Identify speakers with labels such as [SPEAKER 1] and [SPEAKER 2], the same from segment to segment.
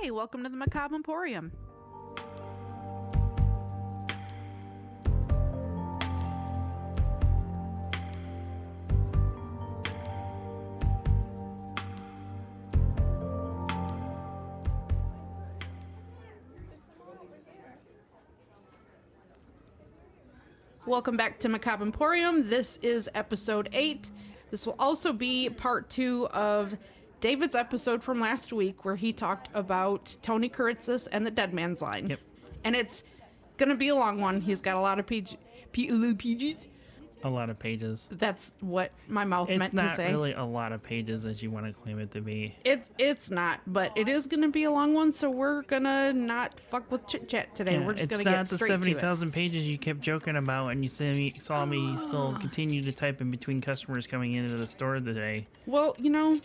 [SPEAKER 1] Hey, welcome to the Macabre Emporium. Welcome back to Macabre Emporium. This is episode 8. This will also be part 2 of David's episode from last week where he talked about Tony Kiritsis and the Dead Man's Line.
[SPEAKER 2] Yep.
[SPEAKER 1] And it's going to be a long one. He's got a lot of pages.
[SPEAKER 2] A lot of pages.
[SPEAKER 1] That's what my mouth meant to say.
[SPEAKER 2] It's not really a lot of pages as you want to claim it to be.
[SPEAKER 1] It's not, but it is going to be a long one, so we're going to not fuck with chit-chat today. We're just going to get straight to it.
[SPEAKER 2] It's not the 70,000 pages you kept joking about, and you saw me still continue to type in between customers coming into the store today.
[SPEAKER 1] Well, you know,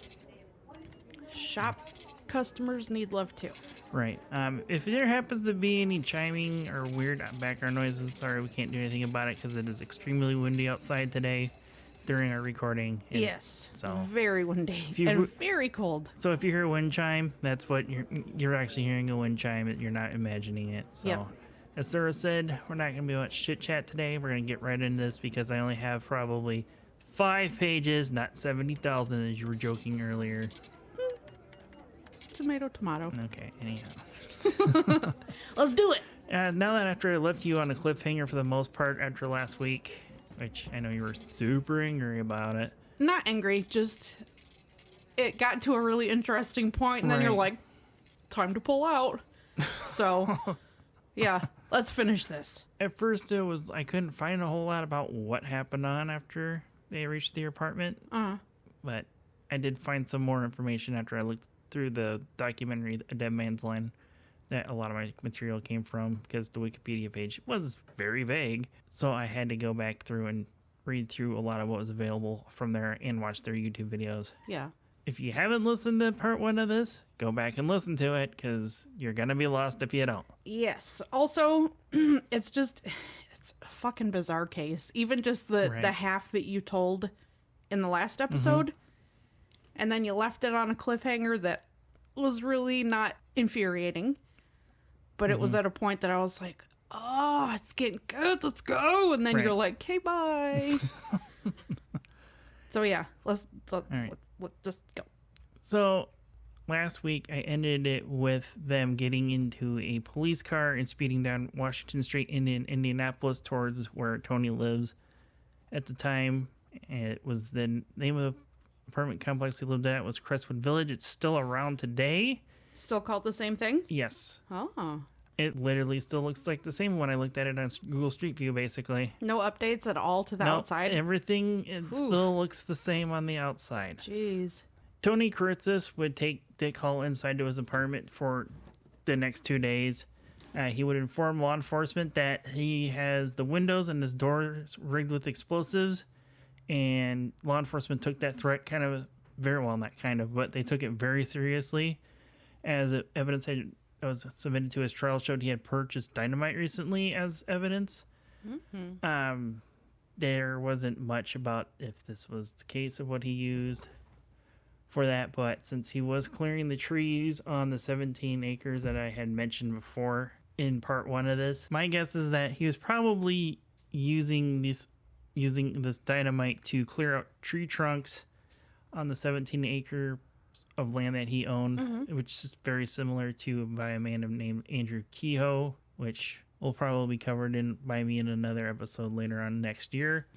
[SPEAKER 1] shop customers need love too.
[SPEAKER 2] Right. If there happens to be any chiming or weird background noises, sorry, we can't do anything about it because it is extremely windy outside today during our recording.
[SPEAKER 1] Yes.
[SPEAKER 2] So
[SPEAKER 1] very windy and very cold.
[SPEAKER 2] So if you hear a wind chime, that's what you're actually hearing, a wind chime. You're not imagining it. So
[SPEAKER 1] yep.
[SPEAKER 2] As Sarah said, we're not going to be much chit chat today. We're going to get right into this because I only have probably 5 pages, not 70,000 as you were joking earlier.
[SPEAKER 1] Tomato.
[SPEAKER 2] Okay, anyhow.
[SPEAKER 1] Let's do it.
[SPEAKER 2] Now that after I left you on a cliffhanger for the most part after last week, which I know you were super angry about it.
[SPEAKER 1] Not angry, just it got to a really interesting point, and then you're like, time to pull out. So, yeah, let's finish this.
[SPEAKER 2] At first, I couldn't find a whole lot about what happened on after they reached the apartment. But I did find some more information after I looked through the documentary A Dead Man's Line that a lot of my material came from, because the Wikipedia page was very vague. So I had to go back through and read through a lot of what was available from there and watch their YouTube videos.
[SPEAKER 1] Yeah.
[SPEAKER 2] If you haven't listened to part 1 of this, go back and listen to it, because you're going to be lost if you don't.
[SPEAKER 1] Yes. Also, it's a fucking bizarre case. Even just the half that you told in the last episode. And then you left it on a cliffhanger that was really not infuriating. But it was at a point that I was like, oh, it's getting good. Let's go. And then you're like, okay, bye. So, yeah, let's just go.
[SPEAKER 2] So last week I ended it with them getting into a police car and speeding down Washington Street in Indianapolis towards where Tony lives. At the time, it was the name of the apartment complex he lived at was Crestwood Village. It's still around today.
[SPEAKER 1] Still called the same thing?
[SPEAKER 2] Yes.
[SPEAKER 1] Oh.
[SPEAKER 2] It literally still looks like the same when I looked at it on Google Street View, basically.
[SPEAKER 1] No updates at all to the outside?
[SPEAKER 2] Everything still looks the same on the outside.
[SPEAKER 1] Jeez.
[SPEAKER 2] Tony Kiritsis would take Dick Hull inside to his apartment for the next 2 days. He would inform law enforcement that he has the windows and his doors rigged with explosives. And law enforcement took that threat but they took it very seriously, as evidence that was submitted to his trial showed he had purchased dynamite recently as evidence. There wasn't much about if this was the case of what he used for that, but since he was clearing the trees on the 17 acres that I had mentioned before in part 1 of this, my guess is that he was probably using this dynamite to clear out tree trunks on the 17 acre of land that he owned, which is very similar to by a man named Andrew Kehoe, which will probably be covered by me in another episode later on next year.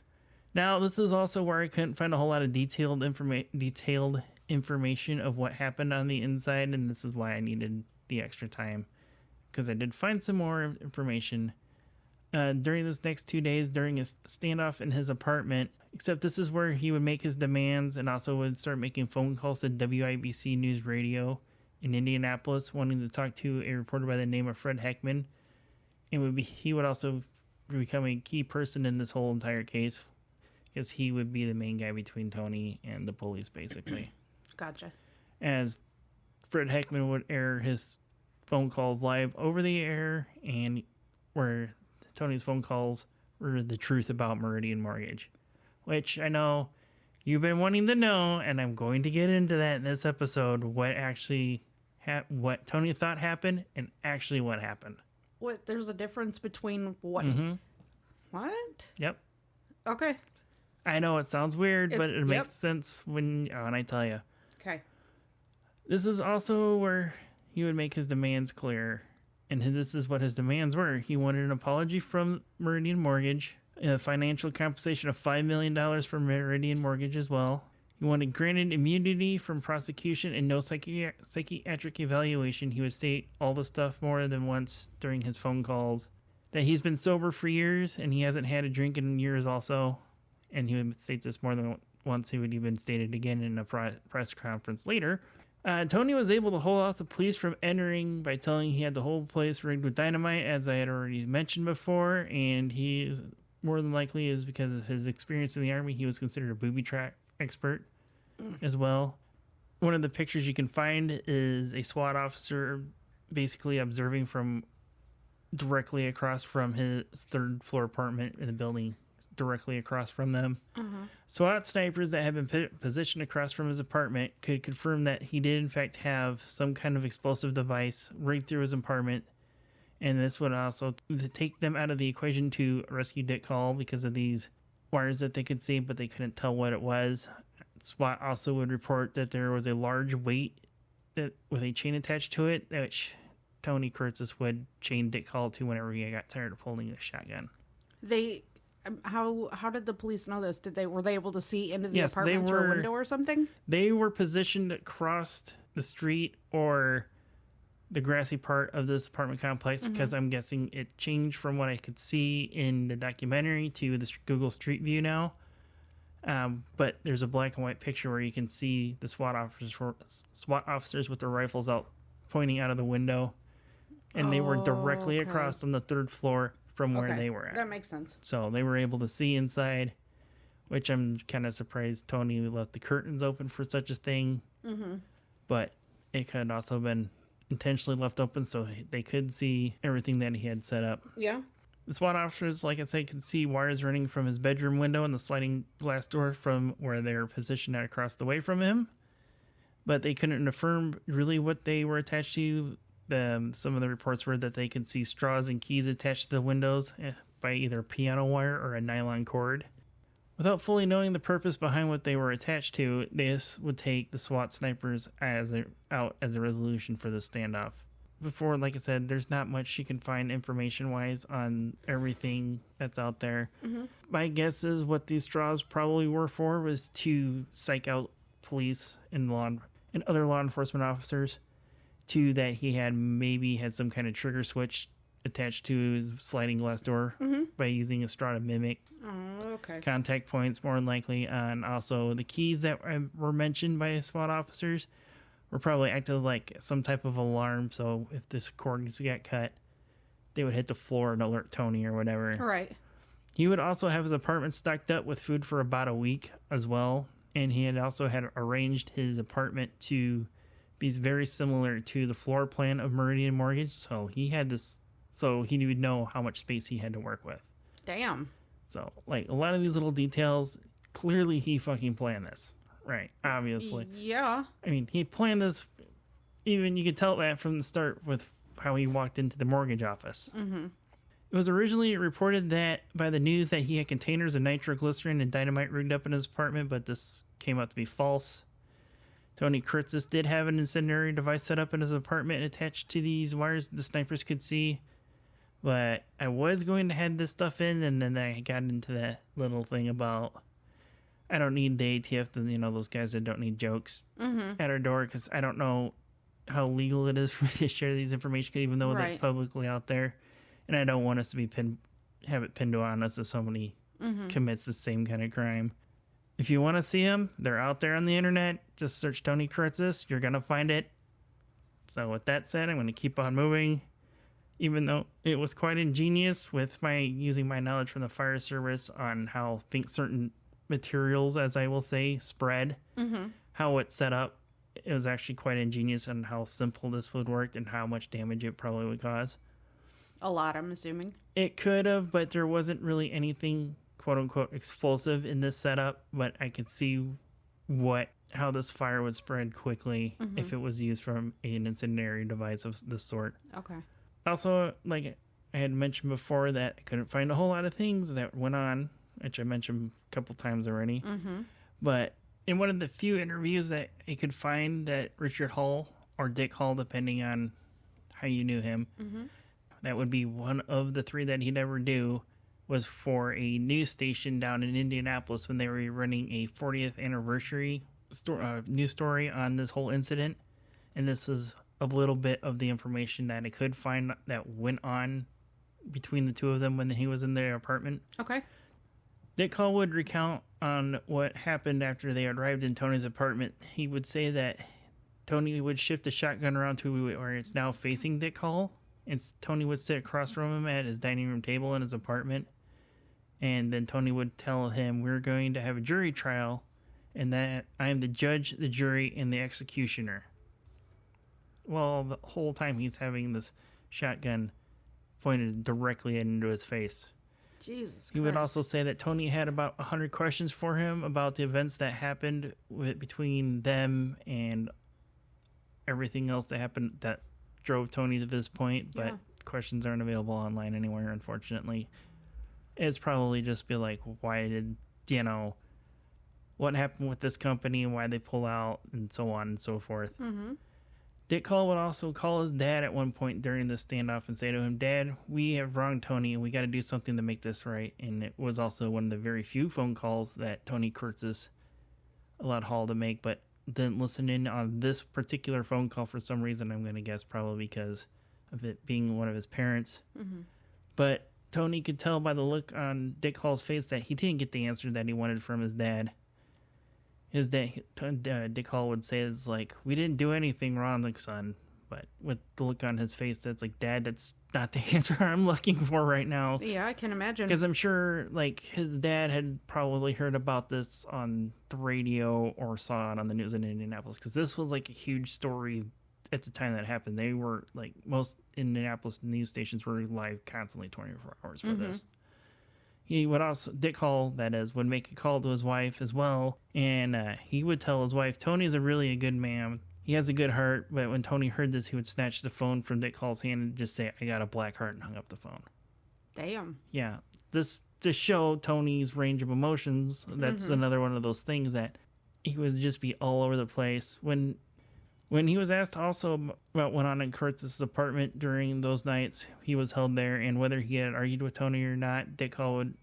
[SPEAKER 2] Now, this is also where I couldn't find a whole lot of detailed information of what happened on the inside, and this is why I needed the extra time, because I did find some more information during this next 2 days during a standoff in his apartment, except this is where he would make his demands and also would start making phone calls to WIBC News Radio in Indianapolis, wanting to talk to a reporter by the name of Fred Heckman. And he would also become a key person in this whole entire case, because he would be the main guy between Tony and the police, basically.
[SPEAKER 1] Gotcha.
[SPEAKER 2] As Fred Heckman would air his phone calls live over the air, and where Tony's phone calls were the truth about Meridian Mortgage, which I know you've been wanting to know, and I'm going to get into that in this episode, what actually what Tony thought happened and actually what happened.
[SPEAKER 1] What? There's a difference between what? What?
[SPEAKER 2] Yep.
[SPEAKER 1] Okay.
[SPEAKER 2] I know it sounds weird, but it makes sense when I tell you.
[SPEAKER 1] Okay.
[SPEAKER 2] This is also where he would make his demands clear. And this is what his demands were. He wanted an apology from Meridian Mortgage, a financial compensation of $5 million from Meridian Mortgage as well. He wanted granted immunity from prosecution and no psychiatric evaluation. He would state all the stuff more than once during his phone calls. That he's been sober for years and he hasn't had a drink in years also. And he would state this more than once. He would even state it again in a press conference later. Tony was able to hold off the police from entering by telling he had the whole place rigged with dynamite, as I had already mentioned before. And he is more than likely is because of his experience in the Army. He was considered a booby trap expert as well. One of the pictures you can find is a SWAT officer basically observing from directly across from his third floor apartment in the building, directly across from them. SWAT snipers that had been positioned across from his apartment could confirm that he did in fact have some kind of explosive device right through his apartment, and this would also take them out of the equation to rescue Dick Call because of these wires that they could see, but they couldn't tell what it was. SWAT also would report that there was a large weight with a chain attached to it, which Tony Kiritsis would chain Dick Call to whenever he got tired of holding a shotgun.
[SPEAKER 1] How did the police know this? Were they able to see into the apartment through a window or something?
[SPEAKER 2] They were positioned across the street or the grassy part of this apartment complex because I'm guessing it changed from what I could see in the documentary to the Google Street View now. But there's a black and white picture where you can see the SWAT officers with their rifles out pointing out of the window, and they were directly across from the third floor from where they were at.
[SPEAKER 1] That makes sense.
[SPEAKER 2] So they were able to see inside, which I'm kind of surprised Tony left the curtains open for such a thing. But it could also have been intentionally left open so they could see everything that he had set up.
[SPEAKER 1] Yeah.
[SPEAKER 2] The SWAT officers, like I said, could see wires running from his bedroom window and the sliding glass door from where they were positioned across the way from him. But they couldn't affirm really what they were attached to. Some of the reports were that they could see straws and keys attached to the windows by either piano wire or a nylon cord. Without fully knowing the purpose behind what they were attached to, this would take the SWAT snipers out as a resolution for the standoff. Before, like I said, there's not much you can find information-wise on everything that's out there. My guess is what these straws probably were for was to psych out police and other law enforcement officers to that he had some kind of trigger switch attached to his sliding glass door by using a straw to mimic contact points, more than likely. And also the keys that were mentioned by SWAT officers were probably acting like some type of alarm. So if this cord got cut, they would hit the floor and alert Tony or whatever.
[SPEAKER 1] Right.
[SPEAKER 2] He would also have his apartment stocked up with food for about a week as well. And he had arranged his apartment to be very similar to the floor plan of Meridian Mortgage. So he would know how much space he had to work with.
[SPEAKER 1] Damn.
[SPEAKER 2] So, like, a lot of these little details, clearly he fucking planned this. Right, obviously.
[SPEAKER 1] Yeah.
[SPEAKER 2] I mean, he planned this, even you could tell that from the start with how he walked into the mortgage office. It was originally reported by the news that he had containers of nitroglycerin and dynamite rigged up in his apartment, but this came out to be false. Tony Kiritsis did have an incendiary device set up in his apartment and attached to these wires the snipers could see. But I was going to head this stuff in, and then I got into that little thing about I don't need the ATF, those guys that don't need jokes at our door, because I don't know how legal it is for me to share these information, even though that's publicly out there. And I don't want us to have it pinned on us if somebody commits the same kind of crime. If you want to see them, they're out there on the internet. Just search Tony Kiritsis. You're going to find it. So with that said, I'm going to keep on moving. Even though it was quite ingenious with using my knowledge from the fire service on how certain materials, as I will say, spread, how it's set up. It was actually quite ingenious on how simple this would work and how much damage it probably would cause.
[SPEAKER 1] A lot, I'm assuming.
[SPEAKER 2] It could have, but there wasn't really anything quote-unquote explosive in this setup, but I could see how this fire would spread quickly if it was used from an incendiary device of this sort.
[SPEAKER 1] Okay.
[SPEAKER 2] Also, like I had mentioned before, that I couldn't find a whole lot of things that went on, which I mentioned a couple times already. But in one of the few interviews that I could find that Richard Hull, or Dick Hull, depending on how you knew him, that would be one of the three that he'd ever do, was for a news station down in Indianapolis when they were running a 40th anniversary news story on this whole incident. And this is a little bit of the information that I could find that went on between the two of them when he was in their apartment.
[SPEAKER 1] Okay.
[SPEAKER 2] Dick Hull would recount on what happened after they arrived in Tony's apartment. He would say that Tony would shift the shotgun around to where it's now facing Dick Hull, and Tony would sit across from him at his dining room table in his apartment. And then Tony would tell him, "We're going to have a jury trial, and that I am the judge, the jury, and the executioner." Well, the whole time he's having this shotgun pointed directly into his face.
[SPEAKER 1] Jesus Christ.
[SPEAKER 2] He would also say that Tony had about 100 questions for him about the events that happened between them and everything else that happened that drove Tony to this point, but questions aren't available online anywhere, unfortunately. It's probably just be like, why did, what happened with this company and why they pull out and so on and so forth. Dick Hull would also call his dad at one point during the standoff and say to him, "Dad, we have wronged Tony and we got to do something to make this right." And it was also one of the very few phone calls that Tony Kiritsis allowed Hull to make, but didn't listen in on this particular phone call for some reason. I'm going to guess probably because of it being one of his parents. But Tony could tell by the look on Dick Hull's face that he didn't get the answer that he wanted from his dad. His dad, Dick Hull would say, is like, "We didn't do anything wrong, like, son." But with the look on his face, that's like, "Dad, that's not the answer I'm looking for right now."
[SPEAKER 1] Yeah, I can imagine.
[SPEAKER 2] Because I'm sure, like, his dad had probably heard about this on the radio or saw it on the news in Indianapolis. Because this was, like, a huge story at the time that happened. They were, like, most Indianapolis news stations were live constantly 24 hours for this. He would also, Dick Hull, that is, would make a call to his wife as well. And he would tell his wife, "Tony's a good man. He has a good heart." But when Tony heard this, he would snatch the phone from Dick Hull's hand and just say, "I got a black heart," and hung up the phone.
[SPEAKER 1] Damn.
[SPEAKER 2] Yeah. This to show Tony's range of emotions. That's another one of those things that he would just be all over the place. When he was asked also about what went on in Kiritsis' apartment during those nights he was held there and whether he had argued with Tony or not, Dick Hull would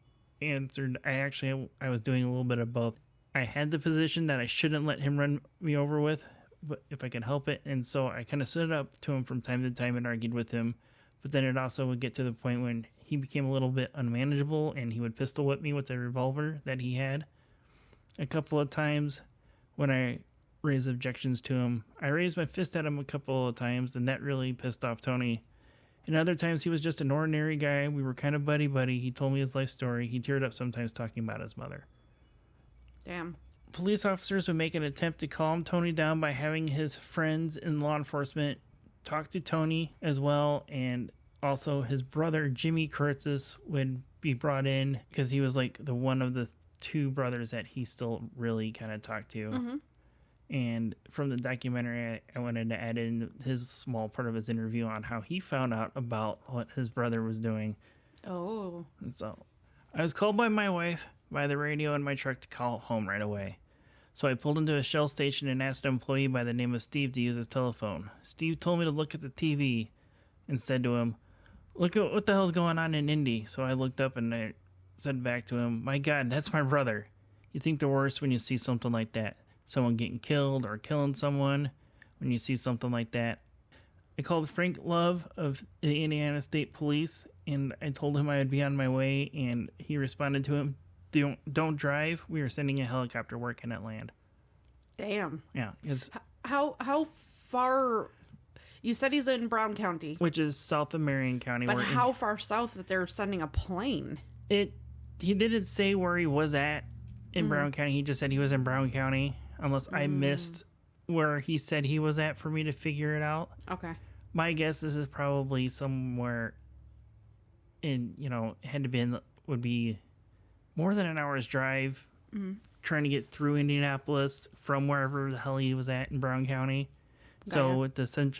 [SPEAKER 2] answered, I was doing a little bit of both. I had the position that I shouldn't let him run me over with, but if I could help it. And so I kind of stood up to him from time to time and argued with him. But then it also would get to the point when he became a little bit unmanageable and he would pistol whip me with a revolver that he had. A couple of times when I raised objections to him, I raised my fist at him a couple of times, and that really pissed off Tony. And other times he was just an ordinary guy. We were kind of buddy-buddy. He told me his life story. He teared up sometimes talking about his mother.
[SPEAKER 1] Damn.
[SPEAKER 2] Police officers would make an attempt to calm Tony down by having his friends in law enforcement talk to Tony as well, and also his brother Jimmy Kiritsis would be brought in because he was like the one of the two brothers that he still really kind of talked to. And from the documentary, I wanted to add in his small part of his interview on how he found out about what his brother was doing.
[SPEAKER 1] Oh.
[SPEAKER 2] And so I was called by my wife by the radio in my truck to call home right away. So I pulled into a Shell station and asked an employee by the name of Steve to use his telephone. Steve told me to look at the TV and said to him, "Look at what the hell's going on in Indy." So I looked up and I said back to him, "My God, that's my brother." You think the worst when you see something like that. Someone getting killed or killing someone. When you see something like that. I called Frank Love of the Indiana State Police and I told him I would be on my way, and he responded to him, Don't drive. We are sending a helicopter working at land."
[SPEAKER 1] Damn.
[SPEAKER 2] Yeah.
[SPEAKER 1] How far? You said he's in Brown County,
[SPEAKER 2] Which is south of Marion County.
[SPEAKER 1] but how far south that they're sending a plane?
[SPEAKER 2] He didn't say where he was at in Brown County. He just said he was in Brown County, unless I missed where he said he was at for me to figure it out.
[SPEAKER 1] Okay.
[SPEAKER 2] My guess is it's probably somewhere would be more than an hour's drive trying to get through Indianapolis from wherever the hell he was at in Brown County. So with the sense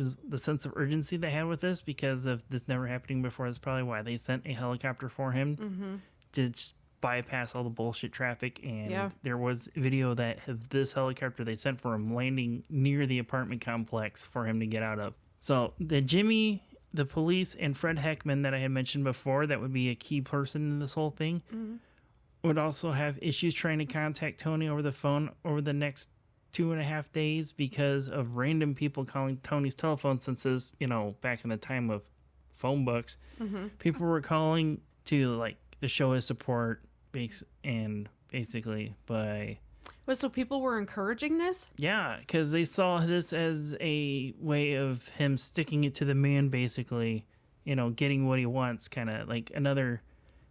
[SPEAKER 2] of urgency they had with this, because of this never happening before, that's probably why they sent a helicopter for him to just bypass all the bullshit traffic. And there was video of this helicopter they sent for him landing near the apartment complex for him to get out of. So the Jimmy, the police, and Fred Heckman that I had mentioned before, that would be a key person in this whole thing, would also have issues trying to contact Tony over the phone over the next 2.5 days because of random people calling Tony's telephone, since his, back in the time of phone books, people were calling to to show his support and basically by...
[SPEAKER 1] So people were encouraging this?
[SPEAKER 2] Yeah, because they saw this as a way of him sticking it to the man, basically, getting what he wants, kind of like another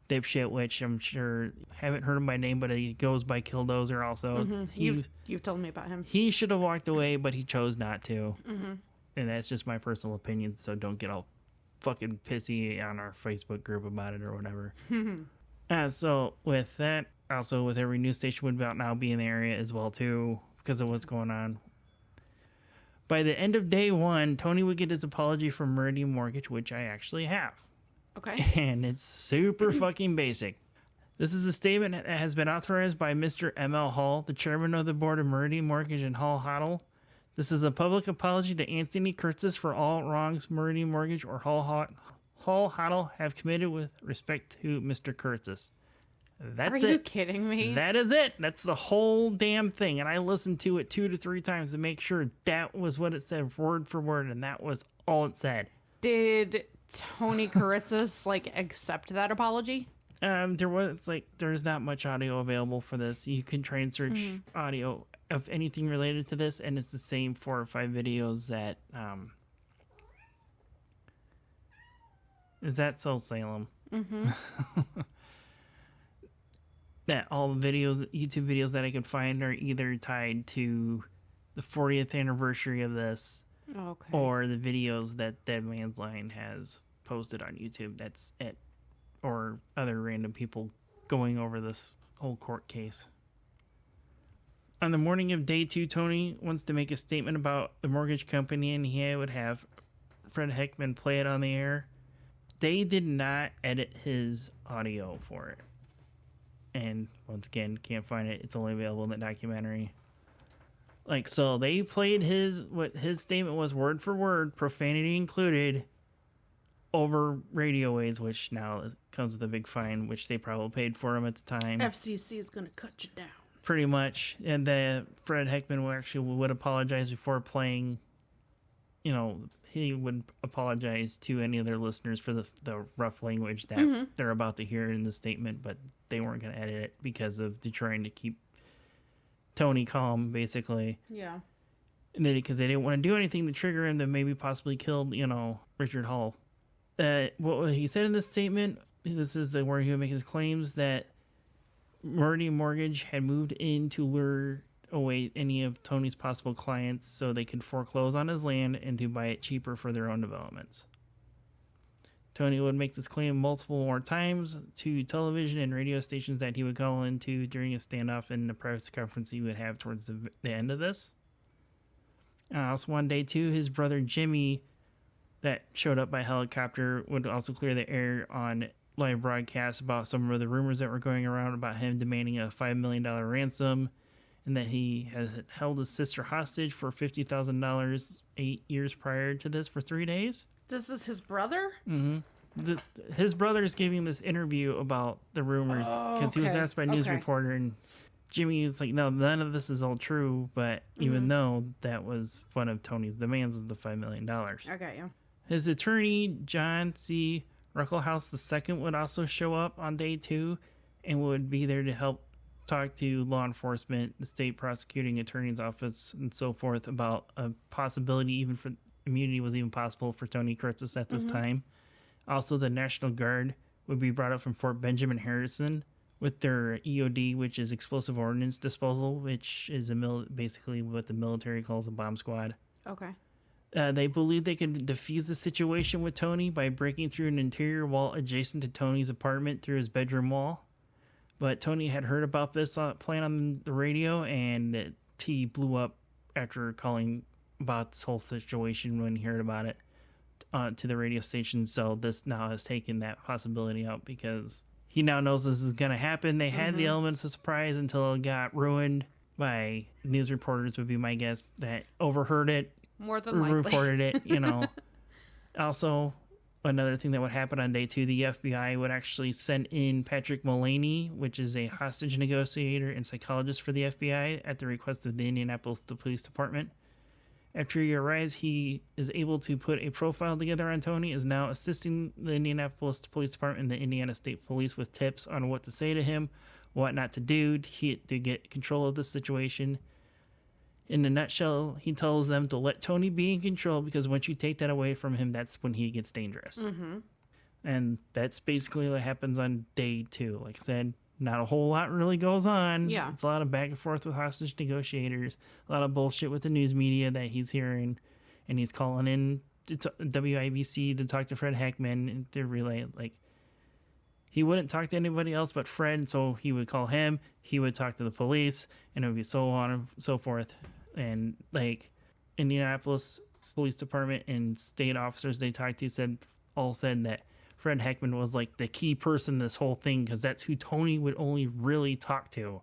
[SPEAKER 2] dipshit, which I'm sure haven't heard him by name, but he goes by Killdozer also.
[SPEAKER 1] You've told me about him.
[SPEAKER 2] He should have walked away, but he chose not to. And that's just my personal opinion, so don't get all fucking pissy on our Facebook group about it or whatever. So with that, also with every news station would about now be in the area as well too, because of what's going on. By the end of day 1, Tony would get his apology from Meridian Mortgage, which I actually have.
[SPEAKER 1] Okay.
[SPEAKER 2] And it's super fucking basic. This is a statement that has been authorized by Mr. M.L. Hall, the chairman of the board of Meridian Mortgage and Hall Hoddle. This is a public apology to Anthony Kiritsis for all wrongs Meridian Mortgage or Hall Hoddle have committed with respect to Mr. Kiritsis. That's it.
[SPEAKER 1] Are you kidding me?
[SPEAKER 2] That is it. That's the whole damn thing. And I listened to it 2 to 3 times to make sure that was what it said word for word, and that was all it said.
[SPEAKER 1] Did Tony Kiritsis accept that apology?
[SPEAKER 2] There's not much audio available for this. You can try and search audio of anything related to this, and it's the same 4 or 5 videos that is that Soul Salem. That all the YouTube videos that I could find are either tied to the 40th anniversary of this, or the videos that Dead Man's Line has posted on YouTube. That's it. Or other random people going over this whole court case. On the morning of day 2, Tony wants to make a statement about the mortgage company, and he would have Fred Heckman play it on the air. They did not edit his audio for it. And once again, can't find it. It's only available in the documentary. So they played what his statement was word for word, profanity included, over radio waves, which now comes with a big fine, which they probably paid for him at the time.
[SPEAKER 1] FCC is going to cut you down.
[SPEAKER 2] Pretty much. And Fred Heckman would apologize before playing. He would apologize to any of their listeners for the rough language that they're about to hear in the statement, but they weren't going to edit it because of trying to keep Tony calm, basically.
[SPEAKER 1] Yeah.
[SPEAKER 2] Because they didn't want to do anything to trigger him that maybe possibly killed, Richard Hall. What he said in this statement, this is where he would make his claims that Meridian Mortgage had moved in to lure away any of Tony's possible clients so they could foreclose on his land and to buy it cheaper for their own developments. Tony would make this claim multiple more times to television and radio stations that he would call into during a standoff in the press conference he would have towards the end of this. Also on day 2, his brother Jimmy, that showed up by helicopter, would also clear the air on live broadcasts about some of the rumors that were going around about him demanding a $5 million ransom, and that he has held his sister hostage for $50,000 8 years prior to this for 3 days.
[SPEAKER 1] This is his brother?
[SPEAKER 2] Mm-hmm. His brother is giving this interview about the rumors because he was asked by a news reporter, and Jimmy is like, no, none of this is all true, but even though that was one of Tony's demands was the $5 million.
[SPEAKER 1] Okay, yeah.
[SPEAKER 2] His attorney, John C. Ruckelhaus II, would also show up on day 2 and would be there to help talk to law enforcement, the state prosecuting attorney's office, and so forth about a possibility even for immunity was even possible for Tony Kiritsis at this time. Also, the National Guard would be brought up from Fort Benjamin Harrison with their EOD, which is explosive ordnance disposal, which is basically what the military calls a bomb squad.
[SPEAKER 1] Okay.
[SPEAKER 2] They believed they could defuse the situation with Tony by breaking through an interior wall adjacent to Tony's apartment through his bedroom wall. But Tony had heard about this playing on the radio, and he blew up after calling about this whole situation when he heard about it to the radio station. So this now has taken that possibility out because he now knows this is going to happen. They had the elements of surprise until it got ruined by news reporters, would be my guess, that overheard it.
[SPEAKER 1] More than likely.
[SPEAKER 2] Reported it, you know. Also, another thing that would happen on day 2, the FBI would actually send in Patrick Mullaney, which is a hostage negotiator and psychologist for the FBI, at the request of the Indianapolis Police Department. After he arrives, he is able to put a profile together on Tony, is now assisting the Indianapolis Police Department and the Indiana State Police with tips on what to say to him, what not to do to get control of the situation. In a nutshell, he tells them to let Tony be in control, because once you take that away from him, that's when he gets dangerous. And that's basically what happens on day 2. Like I said, not a whole lot really goes on.
[SPEAKER 1] Yeah.
[SPEAKER 2] It's a lot of back and forth with hostage negotiators, a lot of bullshit with the news media that he's hearing, and he's calling in to WIBC to talk to Fred Heckman and to relay, like, he wouldn't talk to anybody else but Fred, so he would call him, he would talk to the police, and it would be so on and so forth. And like Indianapolis Police Department and state officers they talked to said that Fred Heckman was like the key person in this whole thing, because that's who Tony would only really talk to.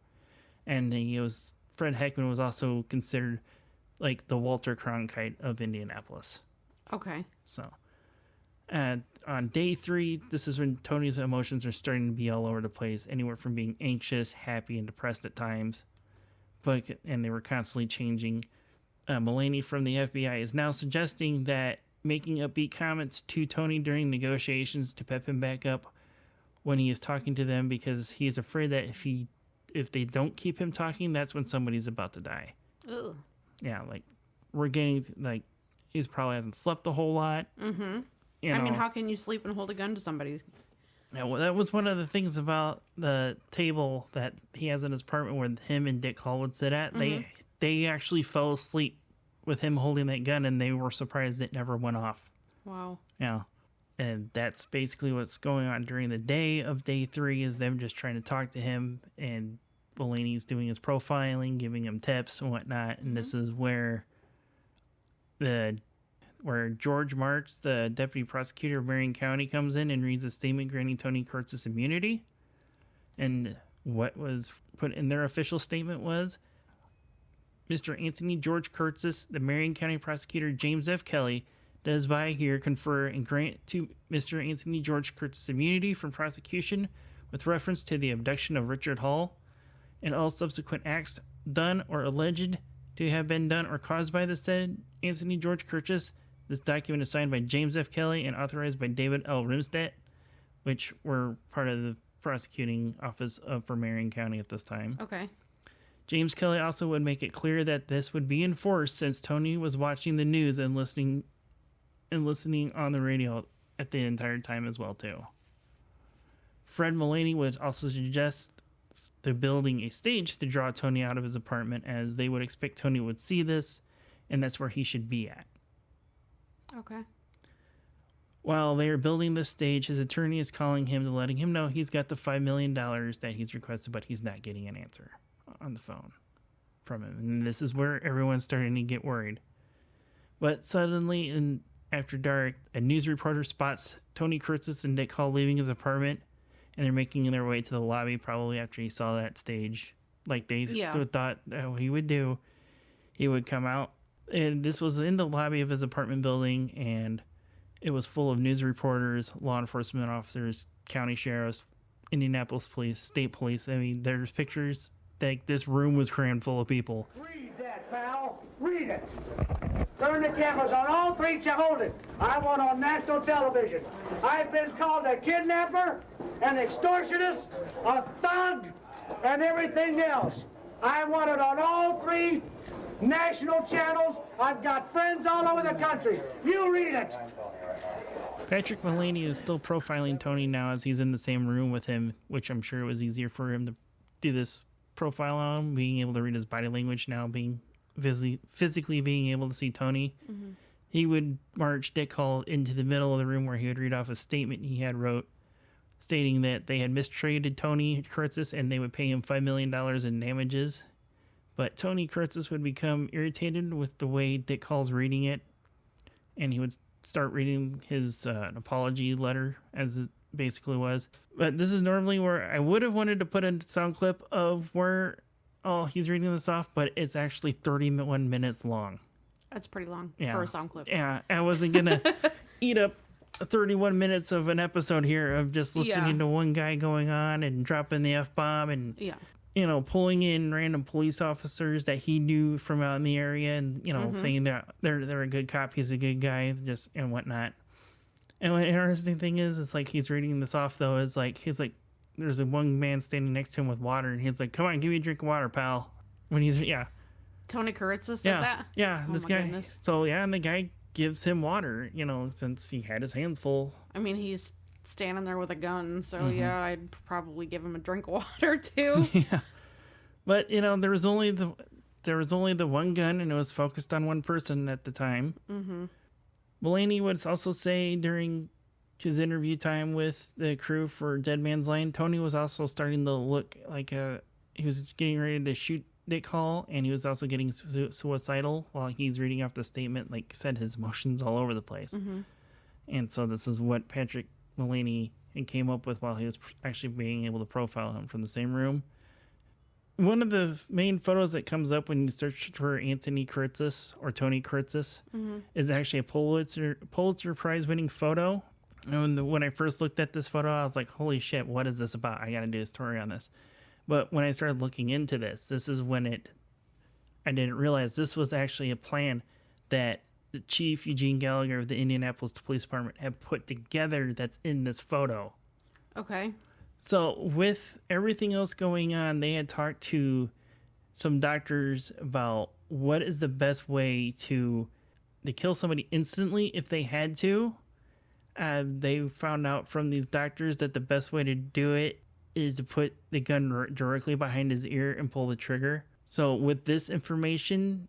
[SPEAKER 2] And Fred Heckman was also considered like the Walter Cronkite of Indianapolis.
[SPEAKER 1] Okay.
[SPEAKER 2] So, on day 3, this is when Tony's emotions are starting to be all over the place, anywhere from being anxious, happy, and depressed at times. And they were constantly changing. Mullaney from the FBI is now suggesting that making upbeat comments to Tony during negotiations to pep him back up when he is talking to them, because he is afraid that if they don't keep him talking, that's when somebody's about to die.
[SPEAKER 1] Ugh.
[SPEAKER 2] Yeah, like we're getting like he's probably hasn't slept a whole lot.
[SPEAKER 1] I mean, how can you sleep and hold a gun to somebody?
[SPEAKER 2] Yeah, well, that was one of the things about the table that he has in his apartment where him and Dick Hall would sit at. They actually fell asleep with him holding that gun, and they were surprised it never went off.
[SPEAKER 1] Wow.
[SPEAKER 2] Yeah. And that's basically what's going on during the day of day 3, is them just trying to talk to him, and Mullaney's doing his profiling, giving him tips and whatnot. And this is where George Marks, the deputy prosecutor of Marion County, comes in and reads a statement granting Tony Kiritsis immunity. And what was put in their official statement was, Mr. Anthony George Kiritsis, the Marion County prosecutor James F. Kelly, does by here confer and grant to Mr. Anthony George Kiritsis immunity from prosecution with reference to the abduction of Richard Hall and all subsequent acts done or alleged to have been done or caused by the said Anthony George Kiritsis. This document is signed by James F. Kelly and authorized by David L. Rimstedt, which were part of the prosecuting office for Marion County at this time.
[SPEAKER 1] Okay.
[SPEAKER 2] James Kelly also would make it clear that this would be enforced since Tony was watching the news and listening on the radio at the entire time as well too. Fred Mullaney would also suggest the building a stage to draw Tony out of his apartment, as they would expect Tony would see this, and that's where he should be at.
[SPEAKER 1] Okay.
[SPEAKER 2] While they are building this stage, his attorney is calling him to letting him know he's got the $5 million that he's requested, but he's not getting an answer on the phone from him. And this is where everyone's starting to get worried. But suddenly, after dark, a news reporter spots Tony Kiritsis and Dick Hall leaving his apartment, and they're making their way to the lobby, probably after he saw that stage, like they thought he would do. He would come out, and this was in the lobby of his apartment building, and it was full of news reporters, law enforcement officers, county sheriffs, Indianapolis police, state police. I mean, there's pictures. Like, this room was crammed full of people.
[SPEAKER 3] Read that, pal. Read it. Turn the cameras on all 3 to hold it. I want on national television. I've been called a kidnapper, an extortionist, a thug, and everything else. I want it on all 3 national channels. I've got friends all over the country. You read it.
[SPEAKER 2] Patrick Mullaney is still profiling Tony now as he's in the same room with him, which I'm sure it was easier for him to do this profile on him, being able to read his body language now, being physically being able to see Tony. Mm-hmm. He would march Dick Hall into the middle of the room where he would read off a statement he had wrote stating that they had mistreated Tony Kiritsis and they would pay him $5 million in damages. But Tony Kiritsis would become irritated with the way Dick Hall's reading it, and he would start reading his apology letter, as it basically was. But this is normally where I would have wanted to put a sound clip of where he's reading this off, but it's actually 31 minutes long.
[SPEAKER 1] That's pretty long for a sound clip.
[SPEAKER 2] Yeah, I wasn't going to eat up 31 minutes of an episode here of just listening to one guy going on and dropping the F-bomb and, pulling in random police officers that he knew from out in the area and, saying that they're a good cop, he's a good guy, just and whatnot. And what interesting thing is, it's like he's reading this off, though, he's like, there's a one man standing next to him with water, and he's like, come on, give me a drink of water, pal. When he's,
[SPEAKER 1] Tony Kiritsis said that?
[SPEAKER 2] Yeah,
[SPEAKER 1] oh
[SPEAKER 2] this guy.
[SPEAKER 1] Goodness.
[SPEAKER 2] So, and the guy gives him water, since he had his hands full.
[SPEAKER 1] I mean, he's standing there with a gun, so I'd probably give him a drink of water, too.
[SPEAKER 2] Yeah. But, there was only the one gun, and it was focused on one person at the time. Mm-hmm. Mulaney would also say during his interview time with the crew for Dead Man's Lane, Tony was also starting to look like he was getting ready to shoot Dick Hall, and he was also getting suicidal while he's reading off the statement, like said his emotions all over the place. Mm-hmm. And so this is what Patrick Mulaney came up with while he was actually being able to profile him from the same room. One of the main photos that comes up when you search for Anthony Kiritsis or Tony Kiritsis is actually a Pulitzer Prize winning photo. And when I first looked at this photo, I was like, holy shit, what is this about? I got to do a story on this. But when I started looking into this is when I didn't realize this was actually a plan that the Chief Eugene Gallagher of the Indianapolis Police Department had put together that's in this photo.
[SPEAKER 1] Okay.
[SPEAKER 2] So with everything else going on, they had talked to some doctors about what is the best way to kill somebody instantly if they had to. They found out from these doctors that the best way to do it is to put the gun directly behind his ear and pull the trigger. So with this information,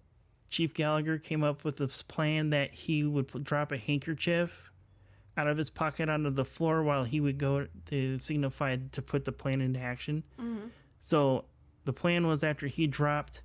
[SPEAKER 2] Chief Gallagher came up with this plan that he would drop a handkerchief out of his pocket onto the floor while he would go to signify to put the plan into action. Mm-hmm. So the plan was after he dropped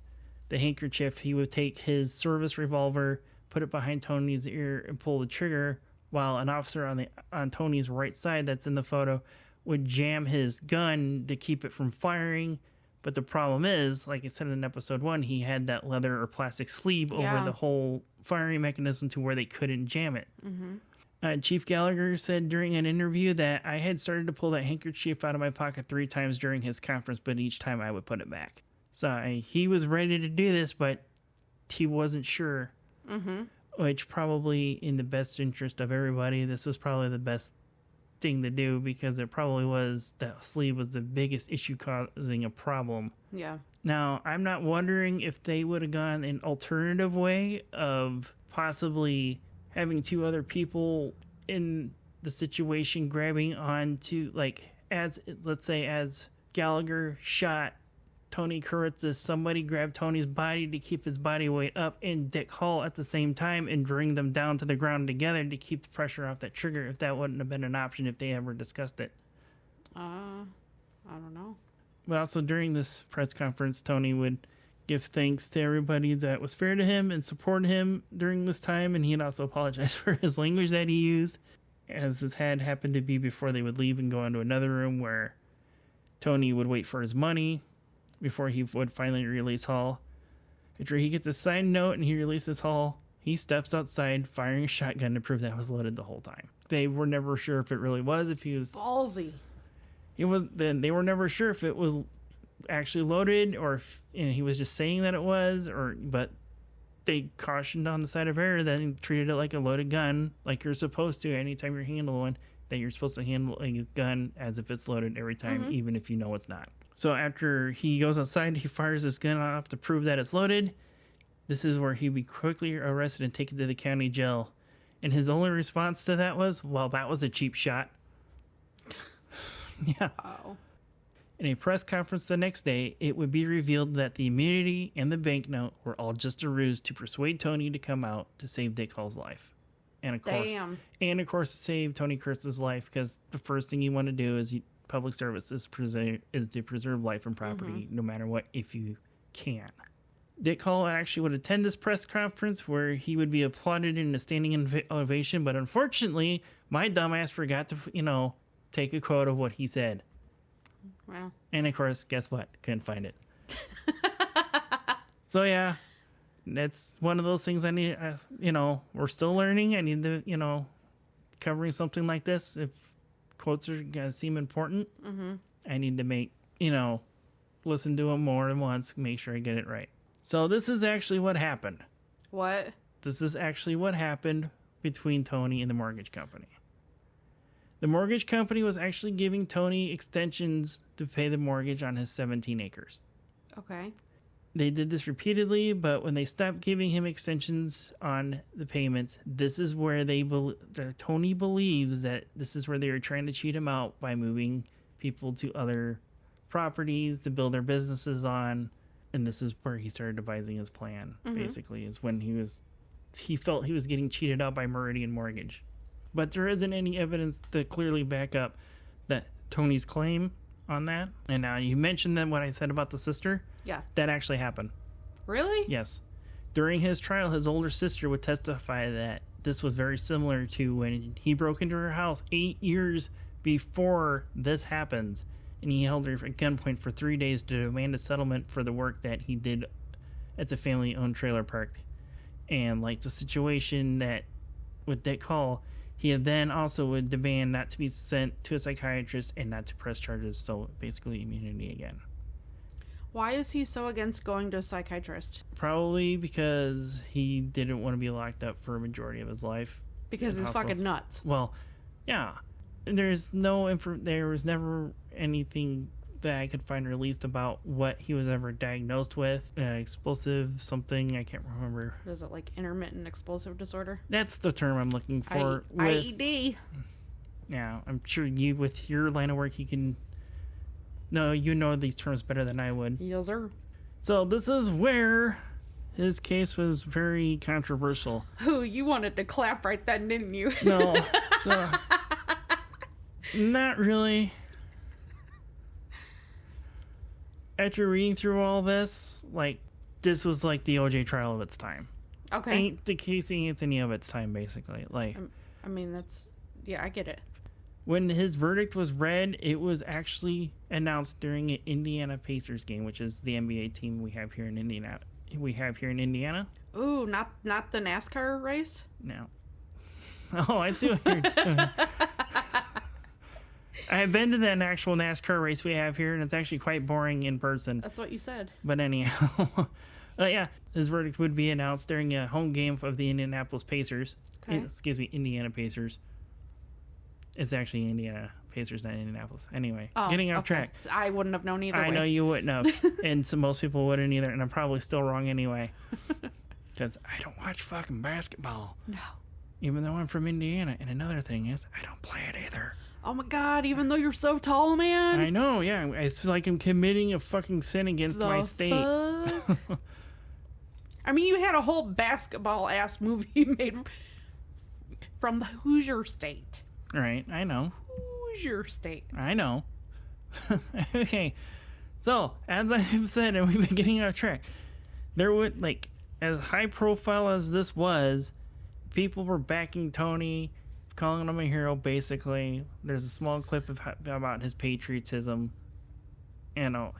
[SPEAKER 2] the handkerchief, he would take his service revolver, put it behind Tony's ear, and pull the trigger, while an officer on Tony's right side that's in the photo would jam his gun to keep it from firing. But the problem is, like I said in episode 1, he had that leather or plastic sleeve over the whole firing mechanism to where they couldn't jam it. Mm-hmm. Chief Gallagher said during an interview that I had started to pull that handkerchief out of my pocket 3 times during his conference, but each time I would put it back. So he was ready to do this, but he wasn't sure. Mm-hmm. Which probably in the best interest of everybody, this was probably the best thing to do, because it probably was that sleeve was the biggest issue causing a problem. Yeah. Now, I'm not wondering if they would have gone an alternative way of possibly having 2 other people in the situation grabbing onto, like, let's say as Gallagher shot Tony Kiritsis, somebody grabbed Tony's body to keep his body weight up and Dick Hall at the same time and bring them down to the ground together to keep the pressure off that trigger, if that wouldn't have been an option if they ever discussed it.
[SPEAKER 1] I don't know.
[SPEAKER 2] But also during this press conference, Tony would give thanks to everybody that was fair to him and supported him during this time, and he'd also apologize for his language that he used, as this had happened to be before they would leave and go into another room where Tony would wait for his money before he would finally release Hall. After he gets a signed note and he releases Hall, he steps outside firing a shotgun to prove that it was loaded the whole time. They were never sure if it really was, if he was...
[SPEAKER 1] Ballsy.
[SPEAKER 2] They were never sure if it was actually loaded or if he was just saying that it was, but they cautioned on the side of error that he treated it like a loaded gun, like you're supposed to anytime you handle one, that you're supposed to handle a gun as if it's loaded every time, even if you know it's not. So after he goes outside, he fires his gun off to prove that it's loaded. This is where he'd be quickly arrested and taken to the county jail. And his only response to that was, well, that was a cheap shot. Yeah. Wow. In a press conference the next day, it would be revealed that the immunity and the banknote were all just a ruse to persuade Tony to come out to save Dick Hall's life. And of course, to save Tony Kiritsis' life, because the first thing you want to do is public service is to preserve life and property, no matter what, if you can. Dick Hall actually would attend this press conference where he would be applauded in a standing ovation, but unfortunately, my dumbass forgot to, take a quote of what he said.
[SPEAKER 1] Wow.
[SPEAKER 2] And of course, guess what? Couldn't find it. So yeah, that's one of those things I need, we're still learning. I need to, covering something like this, if quotes are going to seem important, I need to make, listen to them more than once, make sure I get it right. So this is actually what happened.
[SPEAKER 1] What?
[SPEAKER 2] This is actually what happened between Tony and the mortgage company. The mortgage company was actually giving Tony extensions to pay the mortgage on his 17 acres.
[SPEAKER 1] Okay.
[SPEAKER 2] They did this repeatedly, but when they stopped giving him extensions on the payments, this is where Tony believes that this is where they were trying to cheat him out by moving people to other properties to build their businesses on. And this is where he started devising his plan, basically, is when he felt he was getting cheated out by Meridian Mortgage. But there isn't any evidence to clearly back up that Tony's claim on that. And now you mentioned that what I said about the sister.
[SPEAKER 1] Yeah.
[SPEAKER 2] That actually happened.
[SPEAKER 1] Really?
[SPEAKER 2] Yes. During his trial, his older sister would testify that this was very similar to when he broke into her house 8 years before this happens. And he held her at gunpoint for 3 days to demand a settlement for the work that he did at the family-owned trailer park. And like the situation that with Dick Hall, he then also would demand not to be sent to a psychiatrist and not to press charges, so basically immunity again.
[SPEAKER 1] Why is he so against going to a psychiatrist?
[SPEAKER 2] Probably because he didn't want to be locked up for a majority of his life.
[SPEAKER 1] Because he's fucking nuts.
[SPEAKER 2] Well, yeah. There was never anything that I could find released about what he was ever diagnosed with. Explosive something, I can't remember.
[SPEAKER 1] Is it like intermittent explosive disorder?
[SPEAKER 2] That's the term I'm looking for.
[SPEAKER 1] IED.
[SPEAKER 2] Yeah, I'm sure you, with your line of work, you can... No, you know these terms better than I would.
[SPEAKER 1] Yes, sir.
[SPEAKER 2] So this is where his case was very controversial.
[SPEAKER 1] Ooh, you wanted to clap right then, didn't you?
[SPEAKER 2] No, so... Not really. After reading through all this, this was like the OJ trial of its time.
[SPEAKER 1] Okay.
[SPEAKER 2] Ain't the Casey Anthony of its time, basically.
[SPEAKER 1] I mean, that's... Yeah, I get it.
[SPEAKER 2] When his verdict was read, it was actually announced during an Indiana Pacers game, which is the NBA team we have here in Indiana.
[SPEAKER 1] Ooh, not the NASCAR race?
[SPEAKER 2] No. Oh, I see what you're doing. I've been to that actual NASCAR race we have here, and it's actually quite boring in person.
[SPEAKER 1] That's what you said.
[SPEAKER 2] But anyhow, yeah, his verdict would be announced during a home game of the Indianapolis Pacers.
[SPEAKER 1] Okay.
[SPEAKER 2] Indiana Pacers. It's actually Indiana Pacers, not Indianapolis. Anyway,
[SPEAKER 1] oh,
[SPEAKER 2] getting off track.
[SPEAKER 1] I wouldn't have known either way.
[SPEAKER 2] I know you wouldn't have, and so most people wouldn't either, and I'm probably still wrong anyway. Because I don't watch fucking basketball.
[SPEAKER 1] No.
[SPEAKER 2] Even though I'm from Indiana. And another thing is, I don't play it either.
[SPEAKER 1] Oh my god, even though you're so tall, man.
[SPEAKER 2] I know, yeah. It's like I'm committing a fucking sin against my state.
[SPEAKER 1] I mean, you had a whole basketball-ass movie made from the Hoosier State.
[SPEAKER 2] Right, I know.
[SPEAKER 1] Hoosier State.
[SPEAKER 2] I know. Okay. So, as I've said, and we've been getting off track, there would, as high profile as this was, people were backing Tony, calling him a hero, basically. There's a small clip about his patriotism.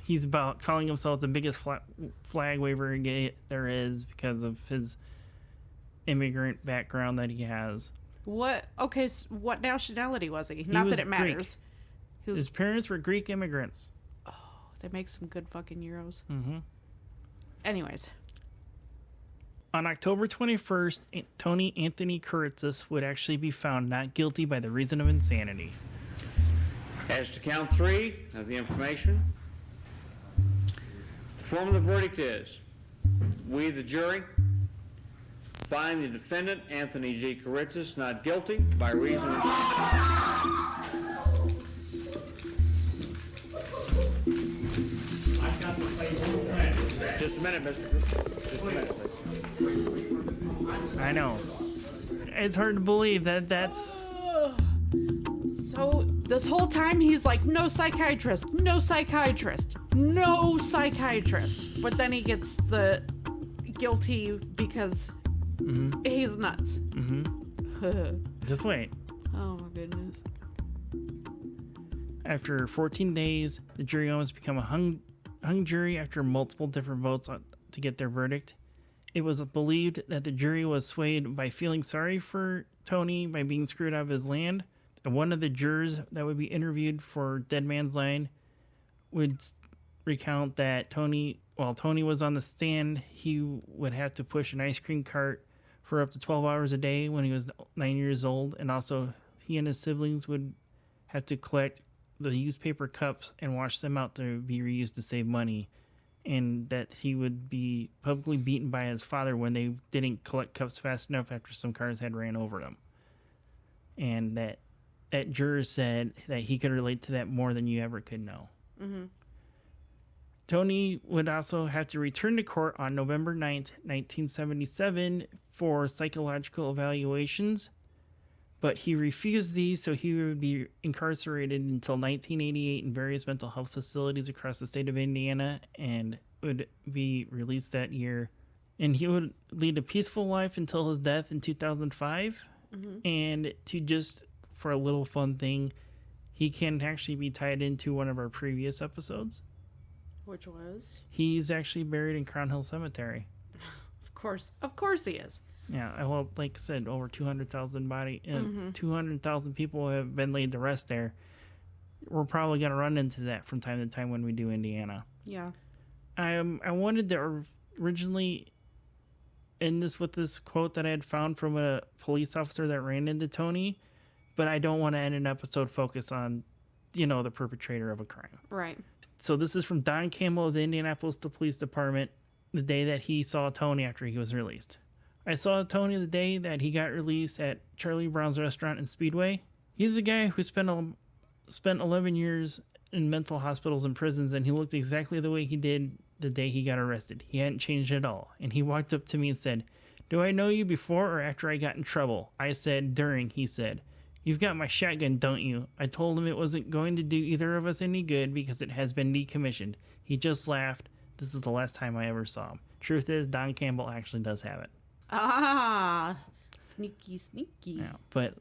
[SPEAKER 2] He's about calling himself the biggest flag waver there is because of his immigrant background that he has.
[SPEAKER 1] What? Okay, so what nationality was he? Not that it matters.
[SPEAKER 2] His parents were Greek immigrants.
[SPEAKER 1] Oh, they make some good fucking euros.
[SPEAKER 2] Mm-hmm.
[SPEAKER 1] Anyways.
[SPEAKER 2] On October 21st, Tony Anthony Kiritsis would actually be found not guilty by the reason of insanity.
[SPEAKER 3] As to count 3 of the information, the form of the verdict is, we, the jury, find the defendant, Anthony G. Kiritsis, not guilty by reason of... Just a minute, mister. Just a minute, please.
[SPEAKER 2] I know. It's hard to believe that's...
[SPEAKER 1] So this whole time he's like, no psychiatrist, no psychiatrist, no psychiatrist. But then he gets the guilty because he's nuts.
[SPEAKER 2] Just wait.
[SPEAKER 1] Oh my goodness.
[SPEAKER 2] After 14 days, the jury almost became a hung jury after multiple different votes to get their verdict. It was believed that the jury was swayed by feeling sorry for Tony by being screwed out of his land. And one of the jurors that would be interviewed for Dead Man's Line would recount that while Tony was on the stand, he would have to push an ice cream cart for up to 12 hours a day when he was 9 years old. And also he and his siblings would have to collect the used paper cups and wash them out to be reused to save money. And that he would be publicly beaten by his father when they didn't collect cups fast enough after some cars had ran over them. And that juror said that he could relate to that more than you ever could know. Tony would also have to return to court on November 9th, 1977 for psychological evaluations, but he refused these, so he would be incarcerated until 1988 in various mental health facilities across the state of Indiana and would be released that year. And he would lead a peaceful life until his death in 2005. And for a little fun thing, he can actually be tied into one of our previous episodes.
[SPEAKER 1] Which was?
[SPEAKER 2] He's actually buried in Crown Hill Cemetery.
[SPEAKER 1] Of course he is.
[SPEAKER 2] Yeah, well, like I said, over 200,000 200,000 people have been laid to rest there. We're probably going to run into that from time to time when we do Indiana.
[SPEAKER 1] Yeah.
[SPEAKER 2] I wanted to originally end this with this quote that I had found from a police officer that ran into Tony, but I don't want to end an episode focused on, the perpetrator of a crime.
[SPEAKER 1] Right.
[SPEAKER 2] So this is from Don Campbell of the Indianapolis Police Department, the day that he saw Tony after he was released. I saw Tony the day that he got released at Charlie Brown's restaurant in Speedway. He's a guy who spent 11 years in mental hospitals and prisons, and he looked exactly the way he did the day he got arrested. He hadn't changed at all. And he walked up to me and said, "Do I know you before or after I got in trouble?" I said, "During," he said. "You've got my shotgun, don't you?" I told him it wasn't going to do either of us any good because it has been decommissioned. He just laughed. This is the last time I ever saw him. Truth is, Don Campbell actually does have it.
[SPEAKER 1] Ah, sneaky.
[SPEAKER 2] Yeah, but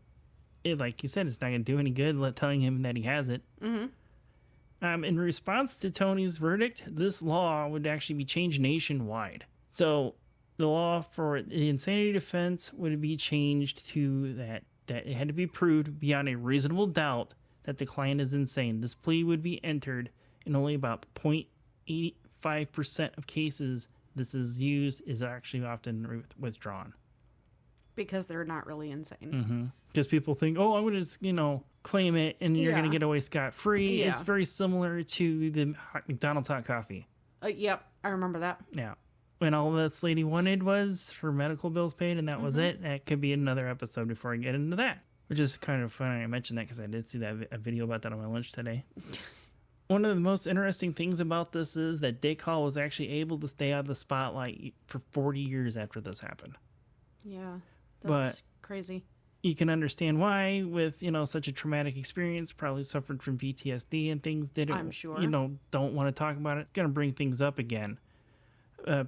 [SPEAKER 2] like you said, it's not going to do any good telling him that he has it. In response to Tony's verdict, this law would actually be changed nationwide. So the law for the insanity defense would be changed to that it had to be proved beyond a reasonable doubt that the client is insane. This plea would be entered in only about 0.85% of cases. This is actually often withdrawn.
[SPEAKER 1] Because they're not really insane.
[SPEAKER 2] Because people think, oh, I'm going to just, claim it and you're going to get away scot-free.
[SPEAKER 1] Yeah.
[SPEAKER 2] It's very similar to the McDonald's hot coffee.
[SPEAKER 1] Yep, I remember that.
[SPEAKER 2] Yeah. When all this lady wanted was her medical bills paid and that was it. That could be another episode before I get into that. Which is kind of funny I mentioned that because I did see a video about that on my lunch today. One of the most interesting things about this is that Dick Hall was actually able to stay out of the spotlight for 40 years after this happened.
[SPEAKER 1] Yeah, that's crazy.
[SPEAKER 2] You can understand why, with, such a traumatic experience, probably suffered from PTSD and things,
[SPEAKER 1] I'm sure.
[SPEAKER 2] Don't want to talk about it. It's going to bring things up again.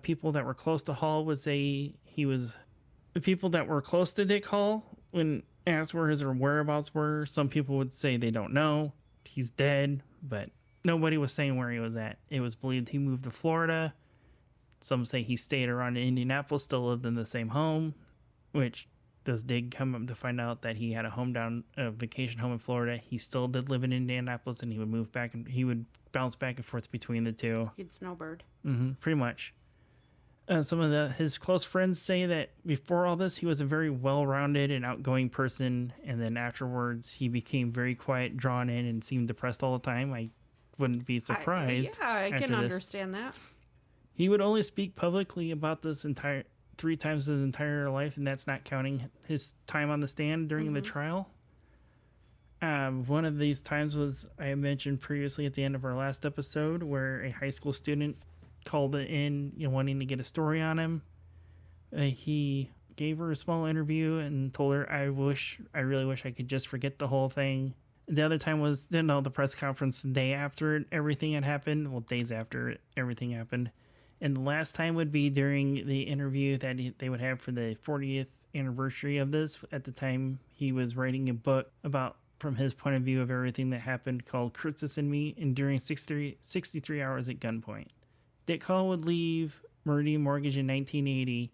[SPEAKER 2] People that were close to Hall would say the people that were close to Dick Hall, when asked where his whereabouts were, some people would say they don't know. He's dead, but nobody was saying where he was at. It was believed he moved to Florida. Some say he stayed around in Indianapolis, still lived in the same home, which does Dig come up to find out that he had a vacation home in Florida. He still did live in Indianapolis, and he would move back, and he would bounce back and forth between the two.
[SPEAKER 1] He'd snowbird.
[SPEAKER 2] Pretty much. Some of his close friends say that before all this, he was a very well-rounded and outgoing person, and then afterwards, he became very quiet, drawn in, and seemed depressed all the time. I wouldn't be surprised.
[SPEAKER 1] I can understand that.
[SPEAKER 2] He would only speak publicly about this 3 times his entire life, and that's not counting his time on the stand during the trial. One of these times was, I mentioned previously at the end of our last episode, where a high school student called in wanting to get a story on him. He gave her a small interview and told her, I really wish I could just forget the whole thing. The other time was, the press conference the day after everything had happened. Well, days after everything happened. And the last time would be during the interview that they would have for the 40th anniversary of this. At the time, he was writing a book about, from his point of view, of everything that happened, called Kiritsis and Me, enduring 63 hours at gunpoint. Dick Call would leave Meridian Mortgage in 1980,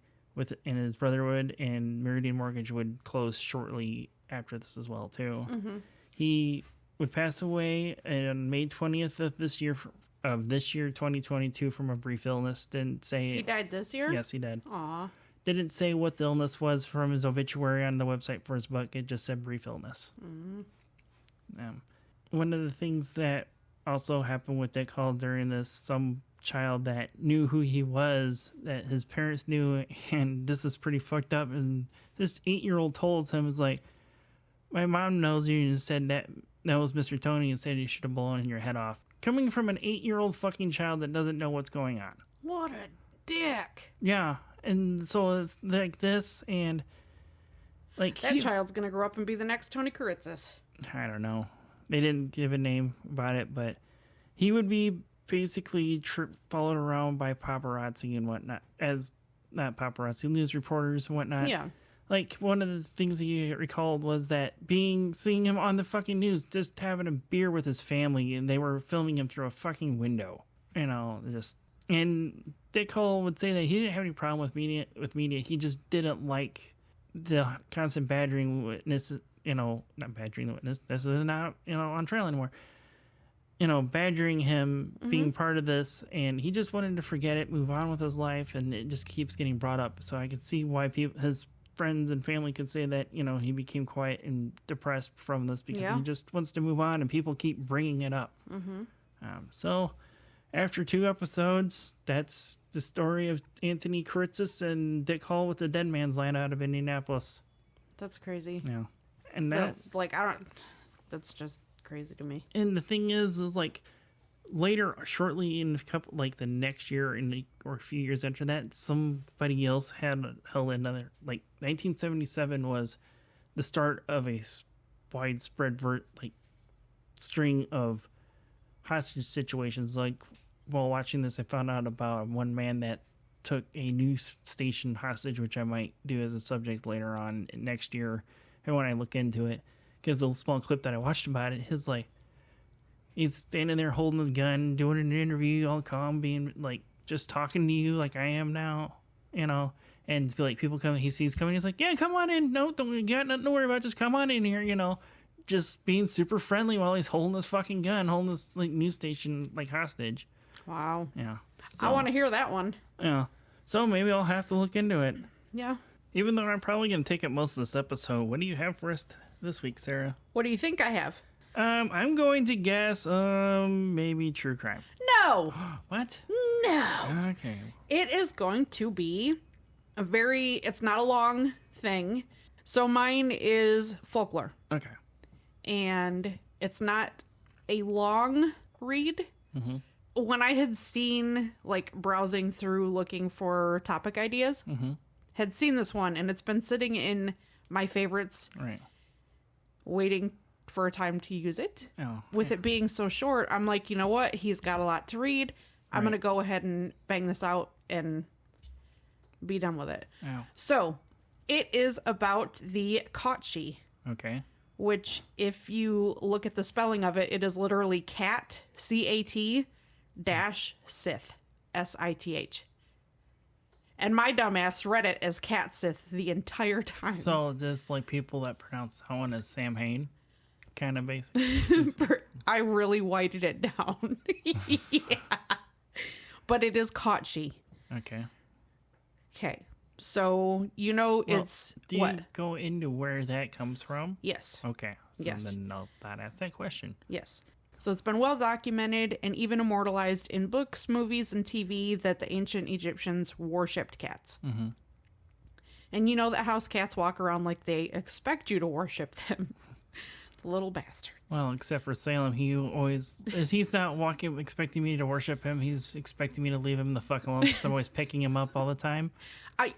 [SPEAKER 2] and his brother would, and Meridian Mortgage would close shortly after this as well, too. Mm-hmm. He would pass away on May 20th of this year, 2022, from a brief illness. Didn't say
[SPEAKER 1] he died this year?
[SPEAKER 2] Yes, he did.
[SPEAKER 1] Aw.
[SPEAKER 2] Didn't say what the illness was from his obituary on the website for his book. It just said brief illness. Mm-hmm. One of the things that also happened with Dick Hall during this, some child that knew who he was, that his parents knew, and this is pretty fucked up, and this 8-year-old told him, was like, my mom knows you and said that was Mr. Tony and said you should have blown your head off. Coming from an 8-year-old fucking child that doesn't know what's going on.
[SPEAKER 1] What a dick.
[SPEAKER 2] Yeah. And so it's like this, and like
[SPEAKER 1] that child's gonna grow up and be the next Tony Kiritsis.
[SPEAKER 2] I don't know. They didn't give a name about it, but he would be basically followed around by paparazzi and whatnot, not paparazzi, news reporters and whatnot.
[SPEAKER 1] Yeah.
[SPEAKER 2] Like, one of the things he recalled was that seeing him on the fucking news, just having a beer with his family, and they were filming him through a fucking window. And Dick Cole would say that he didn't have any problem with media. He just didn't like the constant badgering witnesses, not badgering the witness. This is not, on trial anymore. Badgering him, being part of this, and he just wanted to forget it, move on with his life, and it just keeps getting brought up. So I could see why his friends and family could say that, he became quiet and depressed from this because he just wants to move on, and people keep bringing it up. Mm-hmm. So after 2 episodes, that's the story of Anthony Kiritsis and Dick Hall with the Dead Man's Land out of Indianapolis.
[SPEAKER 1] That's crazy.
[SPEAKER 2] Yeah. And
[SPEAKER 1] that's just crazy to me.
[SPEAKER 2] And the thing is like, later, shortly in the next year or a few years after that, somebody else held another, 1977 was the start of a widespread string of hostage situations. While watching this, I found out about one man that took a news station hostage, which I might do as a subject later on next year, and when I look into it, because the small clip that I watched about it, he's standing there holding the gun, doing an interview, all calm, being just talking to you like I am now, and people come, he sees coming, he's like, yeah, come on in. No, you got nothing to worry about. Just come on in here, just being super friendly while he's holding this fucking gun, holding this news station hostage.
[SPEAKER 1] Wow.
[SPEAKER 2] Yeah.
[SPEAKER 1] So, I want to hear that one.
[SPEAKER 2] Yeah. So maybe I'll have to look into it.
[SPEAKER 1] Yeah.
[SPEAKER 2] Even though I'm probably going to take up most of this episode, what do you have for us this week, Sarah?
[SPEAKER 1] What do you think I have?
[SPEAKER 2] I'm going to guess, maybe true crime.
[SPEAKER 1] No.
[SPEAKER 2] What?
[SPEAKER 1] No.
[SPEAKER 2] Okay.
[SPEAKER 1] It is going to be it's not a long thing. So mine is folklore.
[SPEAKER 2] Okay.
[SPEAKER 1] And it's not a long read. Mm-hmm. When I had seen, browsing through looking for topic ideas, had seen this one, and it's been sitting in my favorites,
[SPEAKER 2] right,
[SPEAKER 1] waiting for a time to use it.
[SPEAKER 2] Oh,
[SPEAKER 1] With it being so short, I'm like, you know what? He's got a lot to read. I'm going to go ahead and bang this out and be done with it.
[SPEAKER 2] Oh.
[SPEAKER 1] So, it is about the CAUGHT-SHEE.
[SPEAKER 2] Okay.
[SPEAKER 1] Which, if you look at the spelling of it, it is literally cat, CAT, -sith, SITH. And my dumbass read it as cat-sith the entire time.
[SPEAKER 2] So just people that pronounce Owen as Sam Hain, kind of basic.
[SPEAKER 1] I really whited it down. Yeah. But it is CAUGHT-SHEE.
[SPEAKER 2] Okay.
[SPEAKER 1] Okay. So, it's...
[SPEAKER 2] Do you go into where that comes from?
[SPEAKER 1] Yes.
[SPEAKER 2] Okay. So
[SPEAKER 1] yes.
[SPEAKER 2] Then I'll not ask that question.
[SPEAKER 1] Yes. So it's been well documented and even immortalized in books, movies, and TV that the ancient Egyptians worshipped cats. Mm-hmm. And you know that house cats walk around like they expect you to worship them. Little bastard.
[SPEAKER 2] Well, except for Salem, he's not walking expecting me to worship him. He's expecting me to leave him the fuck alone since I'm always picking him up all the time.
[SPEAKER 1] I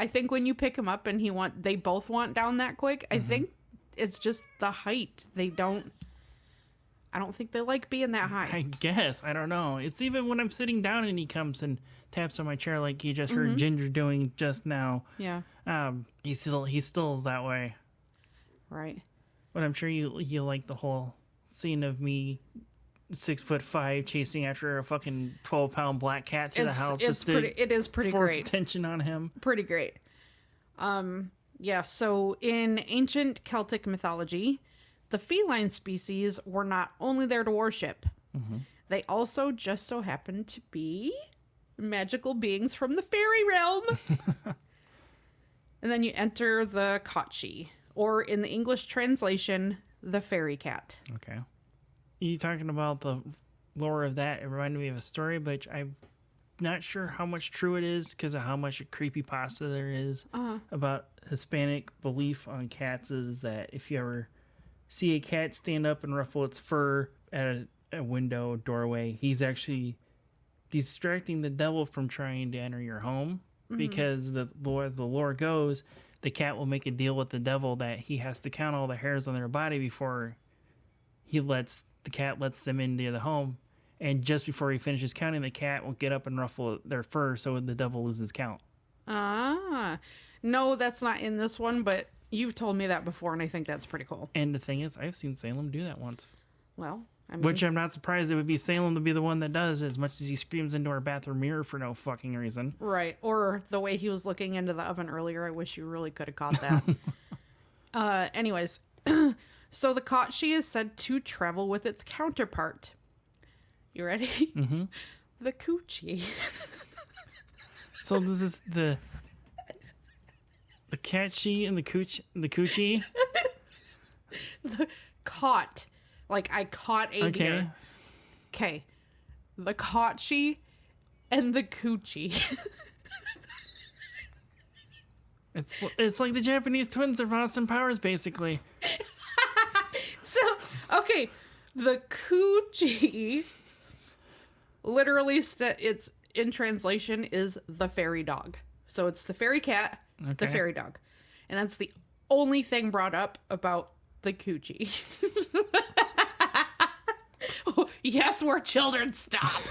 [SPEAKER 1] think when you pick him up and they both want down that quick, I think it's just the height. I don't think they like being that high.
[SPEAKER 2] I guess. I don't know. It's even when I'm sitting down and he comes and taps on my chair like you just heard Ginger doing just now.
[SPEAKER 1] Yeah.
[SPEAKER 2] He still is that way.
[SPEAKER 1] Right.
[SPEAKER 2] But I'm sure you like the whole scene of me 6'5" chasing after a fucking 12-pound black cat through the house.
[SPEAKER 1] It is pretty
[SPEAKER 2] force
[SPEAKER 1] great.
[SPEAKER 2] attention on him.
[SPEAKER 1] Pretty great. Yeah, so in ancient Celtic mythology, the feline species were not only there to worship, they also just so happened to be magical beings from the fairy realm. And then you enter the CAUGHT-SHEE, or in the English translation, the fairy cat.
[SPEAKER 2] Okay. You talking about the lore of that? It reminded me of a story, but I'm not sure how much true it is because of how much creepypasta there is about Hispanic belief on cats is that if you ever see a cat stand up and ruffle its fur at a window, doorway, he's actually distracting the devil from trying to enter your home because as the lore goes, the cat will make a deal with the devil that he has to count all the hairs on their body before the cat lets them into the home. And just before he finishes counting, the cat will get up and ruffle their fur so the devil loses count.
[SPEAKER 1] No, that's not in this one, but you've told me that before, and I think that's pretty cool.
[SPEAKER 2] And the thing is, I've seen Salem do that once.
[SPEAKER 1] Well, I mean...
[SPEAKER 2] Which I'm not surprised it would be Salem to be the one that does, as much as he screams into our bathroom mirror for no fucking reason.
[SPEAKER 1] Right. Or the way he was looking into the oven earlier. I wish you really could have caught that. Anyways, so the CAUGHT-SHEE is said to travel with its counterpart. You ready? Mm-hmm. The coochie.
[SPEAKER 2] So this is the cat-SHEE and the coochie?
[SPEAKER 1] The caught. Like I caught a deer. Okay. The CAUGHT-SHEE and the coochie.
[SPEAKER 2] It's like the Japanese twins of Austin Powers, basically.
[SPEAKER 1] So, okay. The coochie literally it's in translation is the fairy dog. So it's the fairy cat, the fairy dog. And that's the only thing brought up about the coochie. Yes, we're children. Stop.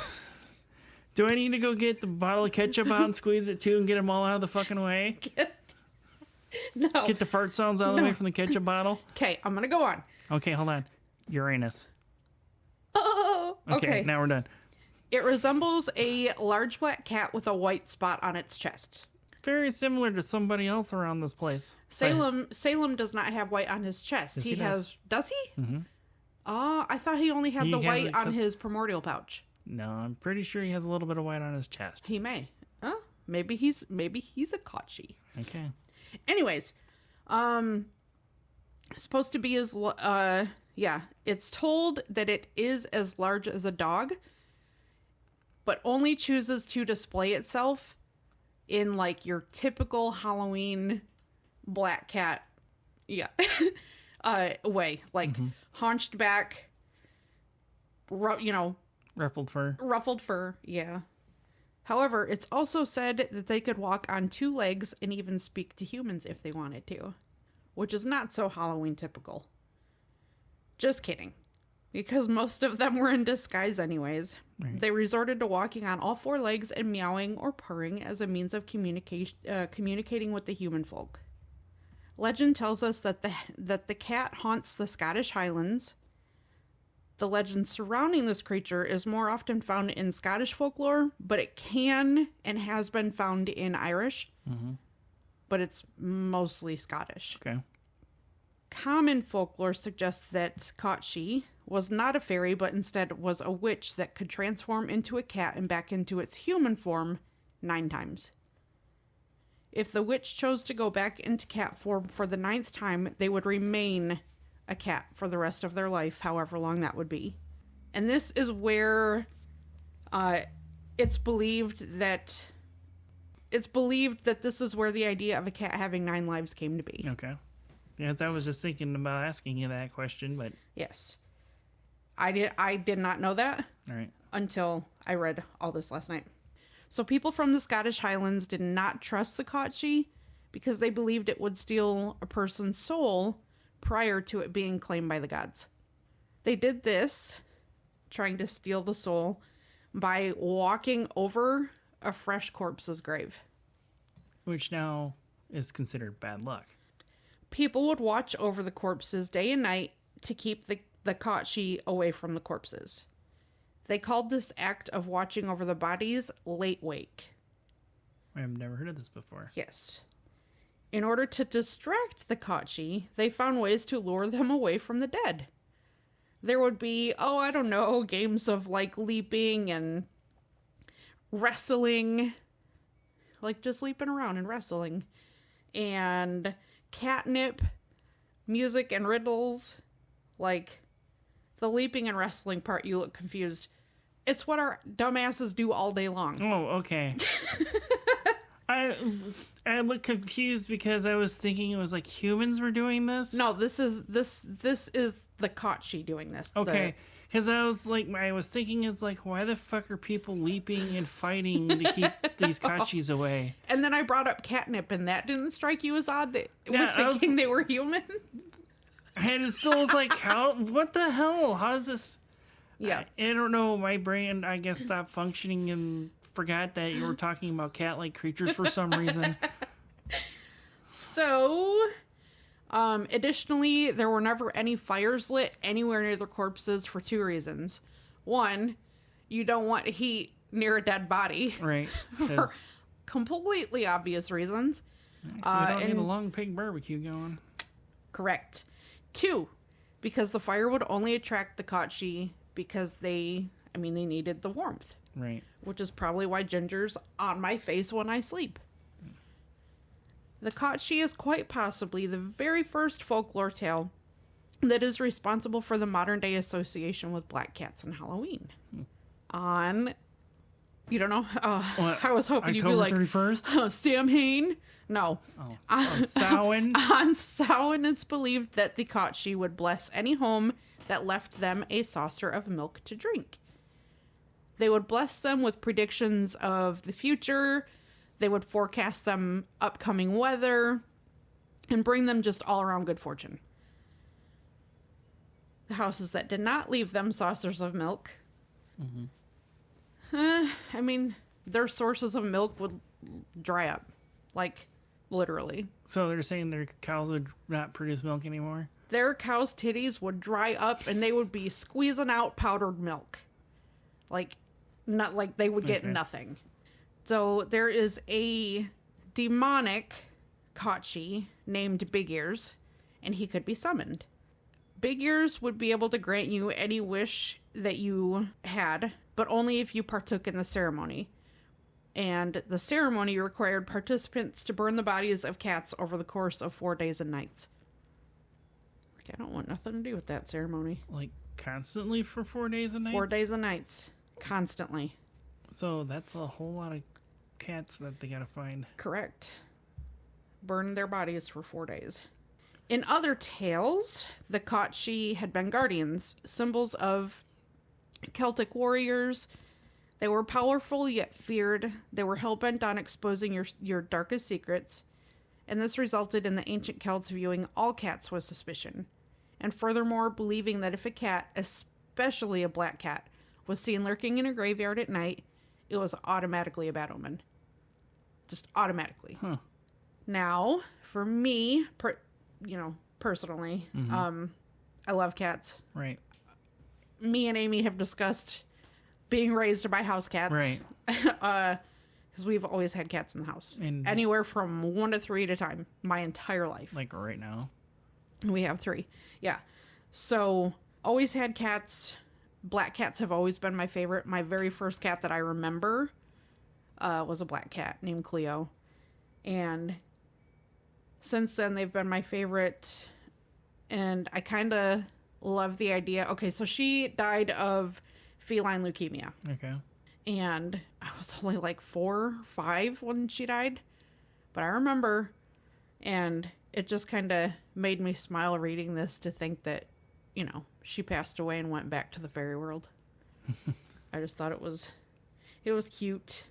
[SPEAKER 2] Do I need to go get the bottle of ketchup out and squeeze it too and get them all out of the fucking way?
[SPEAKER 1] No.
[SPEAKER 2] Get the fart sounds out of the way from the ketchup bottle?
[SPEAKER 1] Okay, I'm going to go on.
[SPEAKER 2] Okay, hold on. Uranus.
[SPEAKER 1] Oh, okay.
[SPEAKER 2] Now we're done.
[SPEAKER 1] It resembles a large black cat with a white spot on its chest.
[SPEAKER 2] Very similar to somebody else around this place.
[SPEAKER 1] Salem does not have white on his chest.
[SPEAKER 2] Yes,
[SPEAKER 1] he has. Does he?
[SPEAKER 2] Mm-hmm.
[SPEAKER 1] I thought he only had the white on his primordial pouch.
[SPEAKER 2] No, I'm pretty sure he has a little bit of white on his chest.
[SPEAKER 1] He may. Maybe he's a CAUGHT-SHEE.
[SPEAKER 2] Okay.
[SPEAKER 1] Anyways, supposed to be as it's told that it is as large as a dog, but only chooses to display itself in like your typical Halloween black cat way, like haunched back,
[SPEAKER 2] ruffled fur.
[SPEAKER 1] Yeah. However, it's also said that they could walk on two legs and even speak to humans if they wanted to, which is not so Halloween typical. Just kidding. Because most of them were in disguise anyways. Right. They resorted to walking on all four legs and meowing or purring as a means of communicating with the human folk. Legend tells us that the cat haunts the Scottish Highlands. The legend surrounding this creature is more often found in Scottish folklore, but it can and has been found in Irish. Mm-hmm. But it's mostly Scottish.
[SPEAKER 2] Okay.
[SPEAKER 1] Common folklore suggests that CAUGHT-SHEE was not a fairy, but instead was a witch that could transform into a cat and back into its human form 9 times. If the witch chose to go back into cat form for the 9th time, they would remain a cat for the rest of their life, however long that would be. And this is where it's believed that this is where the idea of a cat having 9 lives came to be.
[SPEAKER 2] Okay. Yes, I was just thinking about asking you that question, but...
[SPEAKER 1] Yes. I did not know that
[SPEAKER 2] All right.
[SPEAKER 1] until I read all this last night. So people from the Scottish Highlands did not trust the CAUGHT-SHEE because they believed it would steal a person's soul prior to it being claimed by the gods. They did this, trying to steal the soul, by walking over a fresh corpse's grave.
[SPEAKER 2] Which now is considered bad luck.
[SPEAKER 1] People would watch over the corpses day and night to keep the CAUGHT-SHEE away from the corpses. They called this act of watching over the bodies late wake.
[SPEAKER 2] I've never heard of this before.
[SPEAKER 1] Yes. In order to distract the CAUGHT-SHEE, they found ways to lure them away from the dead. There would be, games of like leaping and wrestling. Like just leaping around and wrestling. And catnip, music and riddles. Like the leaping and wrestling part, you look confused. It's what our dumbasses do all day long.
[SPEAKER 2] Oh, okay. I look confused because I was thinking it was like humans were doing this.
[SPEAKER 1] No, this is the CAUGHT-SHEE doing this.
[SPEAKER 2] Okay, because I was thinking it's like, why the fuck are people leaping and fighting to keep these CAUGHT-SHEEs away?
[SPEAKER 1] And then I brought up catnip, and that didn't strike you as odd that we're
[SPEAKER 2] Yeah,
[SPEAKER 1] thinking they were human?
[SPEAKER 2] And it still was like, what the hell? How is this?
[SPEAKER 1] Yeah.
[SPEAKER 2] I don't know. My brain, I guess, stopped functioning and forgot that you were talking about cat-like creatures for some reason.
[SPEAKER 1] So, additionally, there were never any fires lit anywhere near the corpses for two reasons. One, you don't want heat near a dead body.
[SPEAKER 2] Right.
[SPEAKER 1] For completely obvious reasons.
[SPEAKER 2] We don't need a long pig barbecue going.
[SPEAKER 1] Correct. Two, because the fire would only attract the CAUGHT-SHEE because they needed the warmth.
[SPEAKER 2] Right.
[SPEAKER 1] Which is probably why Ginger's on my face when I sleep. The CAUGHT-SHEE is quite possibly the very first folklore tale that is responsible for the modern day association with black cats and Halloween. On, you don't know? I was hoping you'd be like,
[SPEAKER 2] October 31st?
[SPEAKER 1] Samhain? No.
[SPEAKER 2] Oh, on Samhain?
[SPEAKER 1] On Samhain, it's believed that the CAUGHT-SHEE would bless any home that left them a saucer of milk to drink. They would bless them with predictions of the future. They would forecast them upcoming weather and bring them just all around good fortune. The houses that did not leave them saucers of milk, their sources of milk would dry up. Like, literally.
[SPEAKER 2] So they're saying their cows would not produce milk anymore?
[SPEAKER 1] Their cows' titties would dry up and they would be squeezing out powdered milk. Like, not like they would get nothing. So there is a demonic CAUGHT-SHEE named Big Ears, and he could be summoned. Big Ears would be able to grant you any wish that you had, but only if you partook in the ceremony. And the ceremony required participants to burn the bodies of cats over the course of 4 days and nights. Like, I don't want nothing to do with that ceremony.
[SPEAKER 2] Like, constantly for 4 days and nights?
[SPEAKER 1] 4 days and nights. Constantly.
[SPEAKER 2] So that's a whole lot of cats that they gotta find.
[SPEAKER 1] Correct. Burn their bodies for 4 days. In other tales, the CAUGHT-SHEE had been guardians, symbols of Celtic warriors. They were powerful yet feared. They were hell-bent on exposing your darkest secrets. And this resulted in the ancient Celts viewing all cats with suspicion. And furthermore, believing that if a cat, especially a black cat, was seen lurking in a graveyard at night, it was automatically a bad omen. Just automatically.
[SPEAKER 2] Huh.
[SPEAKER 1] Now, for me, personally, I love cats.
[SPEAKER 2] Right.
[SPEAKER 1] Me and Amy have discussed being raised by house cats.
[SPEAKER 2] Right.
[SPEAKER 1] Because we've always had cats in the house.
[SPEAKER 2] And
[SPEAKER 1] anywhere from 1 to 3 at a time. My entire life.
[SPEAKER 2] like right now.
[SPEAKER 1] We have 3. Yeah. So, always had cats. Black cats have always been my favorite. My very first cat that I remember was a black cat named Cleo. And since then, they've been my favorite. And I kind of love the idea. Okay, so she died of feline leukemia.
[SPEAKER 2] Okay.
[SPEAKER 1] And I was only like 4 or 5 when she died. But I remember. And it just kind of made me smile reading this to think that, you know, she passed away and went back to the fairy world. I just thought it was cute.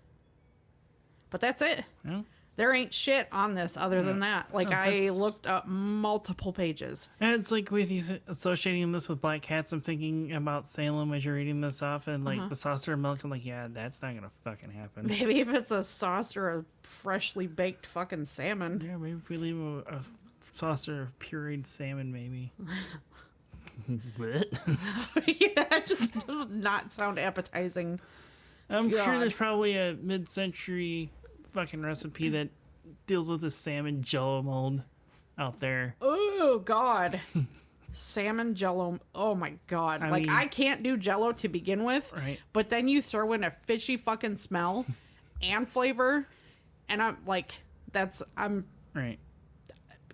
[SPEAKER 1] But that's it.
[SPEAKER 2] Yeah.
[SPEAKER 1] There ain't shit on this other than that. Like, I looked up multiple pages.
[SPEAKER 2] And it's like with you associating this with black cats, I'm thinking about Salem as you're reading this off, and like the saucer of milk. I'm like, yeah, that's not gonna fucking happen.
[SPEAKER 1] Maybe if it's a saucer of freshly baked fucking salmon.
[SPEAKER 2] Yeah, maybe if we leave a saucer of pureed salmon, maybe.
[SPEAKER 1] Yeah, it just does not sound appetizing.
[SPEAKER 2] I'm sure there's probably a mid-century fucking recipe that deals with a salmon jello mold out there.
[SPEAKER 1] Oh God. Salmon jello. Oh my God. I mean, I can't do jello to begin with.
[SPEAKER 2] Right.
[SPEAKER 1] But then you throw in a fishy fucking smell and flavor, and I'm like, I'm
[SPEAKER 2] right.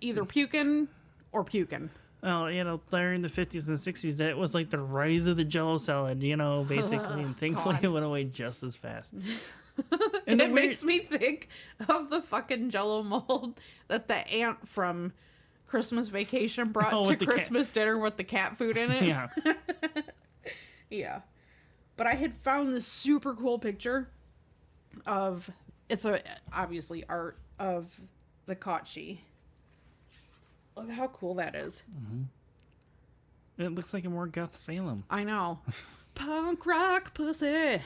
[SPEAKER 1] Either puking or puking.
[SPEAKER 2] Well, you know, there in the 50s and 60s, that was like the rise of the jello salad, you know, basically. And thankfully
[SPEAKER 1] God.
[SPEAKER 2] it went away just as fast.
[SPEAKER 1] And it makes me think of the fucking jello mold that the aunt from Christmas Vacation brought to Christmas dinner with the cat food in it.
[SPEAKER 2] Yeah.
[SPEAKER 1] Yeah. But I had found this super cool picture of, obviously art of the CAUGHT-SHEE. Look how cool that is.
[SPEAKER 2] Mm-hmm. It looks like a more goth Salem.
[SPEAKER 1] I know. Punk rock pussy.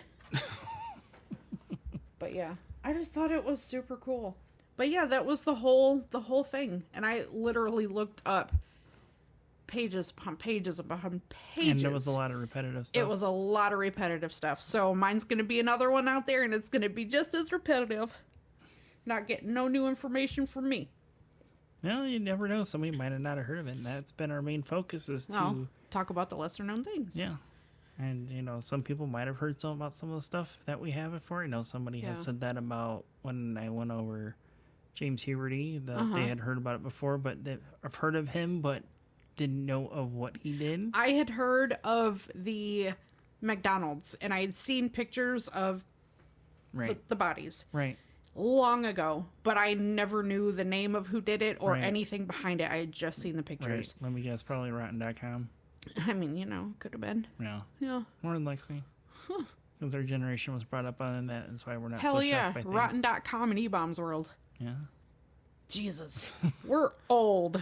[SPEAKER 1] But yeah, I just thought it was super cool. But yeah, that was the whole thing. And I literally looked up pages upon pages upon pages.
[SPEAKER 2] And there was a lot of repetitive stuff.
[SPEAKER 1] It was a lot of repetitive stuff. So mine's going to be another one out there, and it's going to be just as repetitive. Not getting no new information from me.
[SPEAKER 2] Well, you never know. Somebody might have not heard of it. And that's been our main focus, is to
[SPEAKER 1] talk about the lesser known things.
[SPEAKER 2] Yeah. And, you know, some people might have heard about some of the stuff that we have it for. You know, somebody has said that about when I went over James Huberty, that they had heard about it before, but I've heard of him, but didn't know of what he did.
[SPEAKER 1] I had heard of the McDonald's, and I had seen pictures of the bodies.
[SPEAKER 2] Right.
[SPEAKER 1] Long ago, but I never knew the name of who did it or anything behind it. I had just seen the pictures.
[SPEAKER 2] Right. Let me guess, probably Rotten.com.
[SPEAKER 1] I mean, you know, could have been.
[SPEAKER 2] Yeah.
[SPEAKER 1] Yeah.
[SPEAKER 2] More than likely. Because our generation was brought up on that, and that's why we're not
[SPEAKER 1] Hell
[SPEAKER 2] so
[SPEAKER 1] yeah.
[SPEAKER 2] shocked by things.
[SPEAKER 1] Rotten.com and E-Bombs World.
[SPEAKER 2] Yeah.
[SPEAKER 1] Jesus. We're old.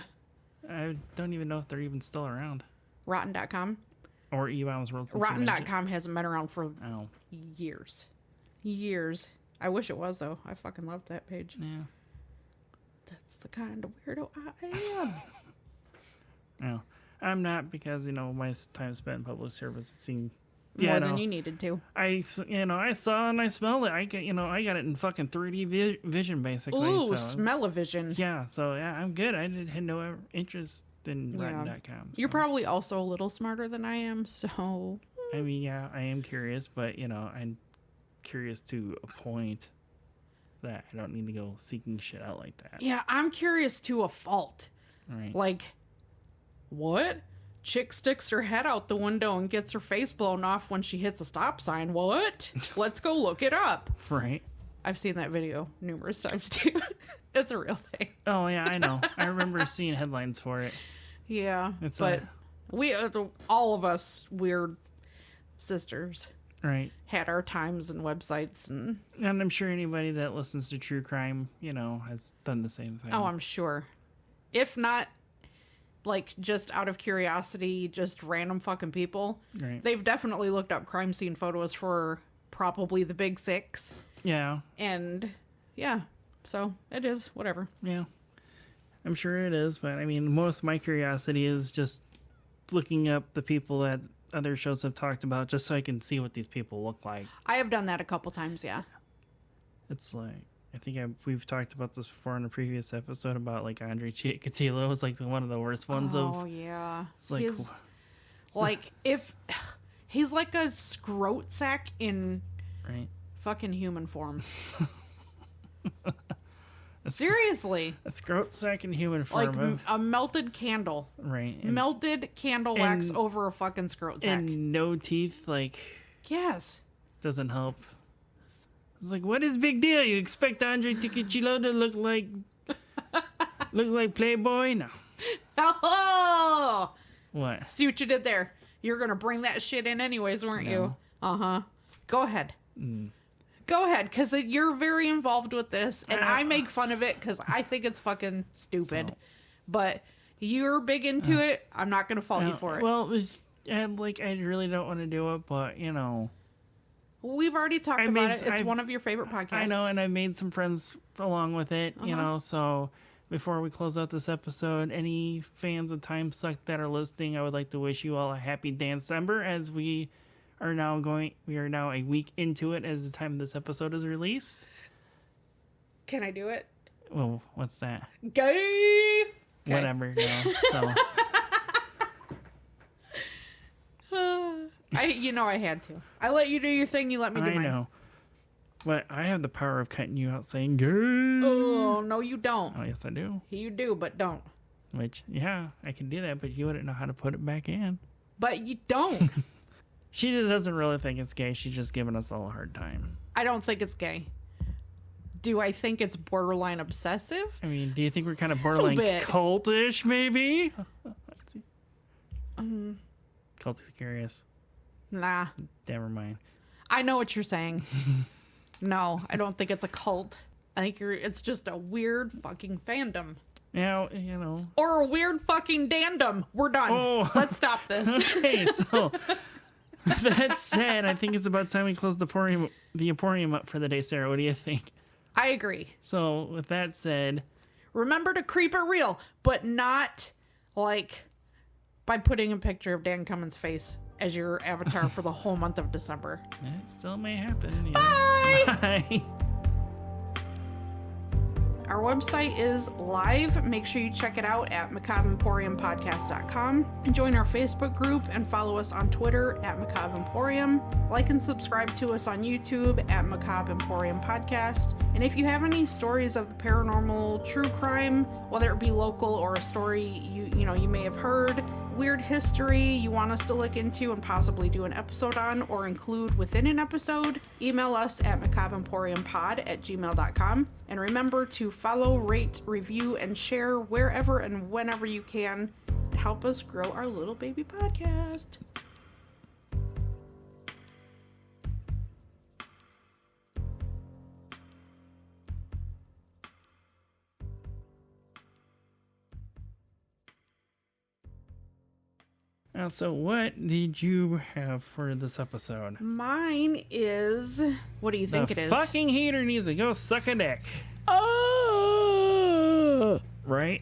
[SPEAKER 2] I don't even know if they're even still around.
[SPEAKER 1] Rotten.com?
[SPEAKER 2] Or E-Bombs World.
[SPEAKER 1] Rotten.com hasn't been around for years. Years. I wish it was, though. I fucking loved that page.
[SPEAKER 2] Yeah.
[SPEAKER 1] That's the kind of weirdo I am.
[SPEAKER 2] No, I'm not, because, you know, my time spent in public service seemed
[SPEAKER 1] more than you needed to.
[SPEAKER 2] I saw and I smelled it. I got it in fucking 3D vision, basically.
[SPEAKER 1] Ooh, smell-o-vision.
[SPEAKER 2] Yeah, so yeah, I'm good. I had no interest in Rotten.com. So.
[SPEAKER 1] You're probably also a little smarter than I am, so...
[SPEAKER 2] I mean, yeah, I am curious, but, you know, I'm curious to a point that I don't need to go seeking shit out like that.
[SPEAKER 1] Yeah, I'm curious to a fault.
[SPEAKER 2] Right.
[SPEAKER 1] Like, what? Chick sticks her head out the window and gets her face blown off when she hits a stop sign. What? Let's go look it up.
[SPEAKER 2] Right.
[SPEAKER 1] I've seen that video numerous times too. It's a real thing.
[SPEAKER 2] Oh yeah, I know. I remember seeing headlines for it.
[SPEAKER 1] Yeah, we all of us weird sisters,
[SPEAKER 2] right,
[SPEAKER 1] had our times and websites, and
[SPEAKER 2] I'm sure anybody that listens to true crime, you know, has done the same thing.
[SPEAKER 1] Oh, I'm sure. If not, like, just out of curiosity, just random fucking people.
[SPEAKER 2] Right.
[SPEAKER 1] They've definitely looked up crime scene photos for probably the big six.
[SPEAKER 2] Yeah.
[SPEAKER 1] And, yeah. So, it is. Whatever.
[SPEAKER 2] Yeah. I'm sure it is, but, I mean, most of my curiosity is just looking up the people that other shows have talked about, just so I can see what these people look like.
[SPEAKER 1] I have done that a couple times, yeah.
[SPEAKER 2] It's like... I think we've talked about this before in a previous episode about, like, Andre Chikatilo was, like, one of the worst ones of...
[SPEAKER 1] Oh, yeah.
[SPEAKER 2] It's like...
[SPEAKER 1] if... He's like a scrote sack in...
[SPEAKER 2] Right.
[SPEAKER 1] Fucking human form. Seriously.
[SPEAKER 2] A scrote sack in human form.
[SPEAKER 1] Like a melted candle.
[SPEAKER 2] Right.
[SPEAKER 1] Melted candle wax over a fucking scrote sack.
[SPEAKER 2] And no teeth, like...
[SPEAKER 1] Yes.
[SPEAKER 2] Doesn't help. It's like, what is big deal? You expect Andre Chikatilo to look like Look like Playboy? No.
[SPEAKER 1] Oh!
[SPEAKER 2] What?
[SPEAKER 1] See what you did there. You're going to bring that shit in anyways, weren't you? Uh-huh. Go ahead. Go ahead, because you're very involved with this, and I make fun of it because I think it's fucking stupid. But you're big into it. I'm not going to fault you for it.
[SPEAKER 2] Well, I really don't want to do it, but, you know.
[SPEAKER 1] We've already talked about it. It's one of your favorite podcasts.
[SPEAKER 2] I know, and I made some friends along with it, you know, so before we close out this episode, any fans of Time Suck that are listening, I would like to wish you all a happy December as we are now a week into it as the time this episode is released.
[SPEAKER 1] Can I do it?
[SPEAKER 2] Well, what's that?
[SPEAKER 1] Gay! Okay.
[SPEAKER 2] Whatever, no, so.
[SPEAKER 1] I had to. I let you do your thing, you let me do mine.
[SPEAKER 2] I know. But I have the power of cutting you out saying gay.
[SPEAKER 1] Oh, no, you don't.
[SPEAKER 2] Oh, yes, I do.
[SPEAKER 1] You do, but don't.
[SPEAKER 2] Which, yeah, I can do that, but you wouldn't know how to put it back in.
[SPEAKER 1] But you don't.
[SPEAKER 2] She just doesn't really think it's gay. She's just giving us all a hard time.
[SPEAKER 1] I don't think it's gay. Do I think it's borderline obsessive?
[SPEAKER 2] I mean, do you think we're kind of borderline cultish, maybe? Let's see. Cultish curious.
[SPEAKER 1] Nah.
[SPEAKER 2] Never mind.
[SPEAKER 1] I know what you're saying. No, I don't think it's a cult. I think it's just a weird fucking fandom.
[SPEAKER 2] Now, you know.
[SPEAKER 1] Or a weird fucking dandom. We're done. Oh. Let's stop this.
[SPEAKER 2] Okay, so that said, I think it's about time we close the Emporium up for the day, Sarah. What do you think?
[SPEAKER 1] I agree.
[SPEAKER 2] So, with that said,
[SPEAKER 1] remember to creep it real, but not like by putting a picture of Dan Cummins' face as your avatar for the whole month of December.
[SPEAKER 2] It still may happen. You know.
[SPEAKER 1] Bye!
[SPEAKER 2] Bye!
[SPEAKER 1] Our website is live. Make sure you check it out at MacabreEmporiumPodcast.com. And join our Facebook group and follow us on Twitter at Macabre Emporium. Like and subscribe to us on YouTube at Macabre Emporium Podcast. And if you have any stories of the paranormal, true crime, whether it be local or a story you may have heard, weird history you want us to look into and possibly do an episode on or include within an episode, email us at macabreemporiumpod@gmail.com. And remember to follow, rate, review, and share wherever and whenever you can to help us grow our little baby podcast.
[SPEAKER 2] So what did you have for this episode?
[SPEAKER 1] Mine is... What do you think it is?
[SPEAKER 2] The fucking heater needs to go suck a dick.
[SPEAKER 1] Oh!
[SPEAKER 2] Right?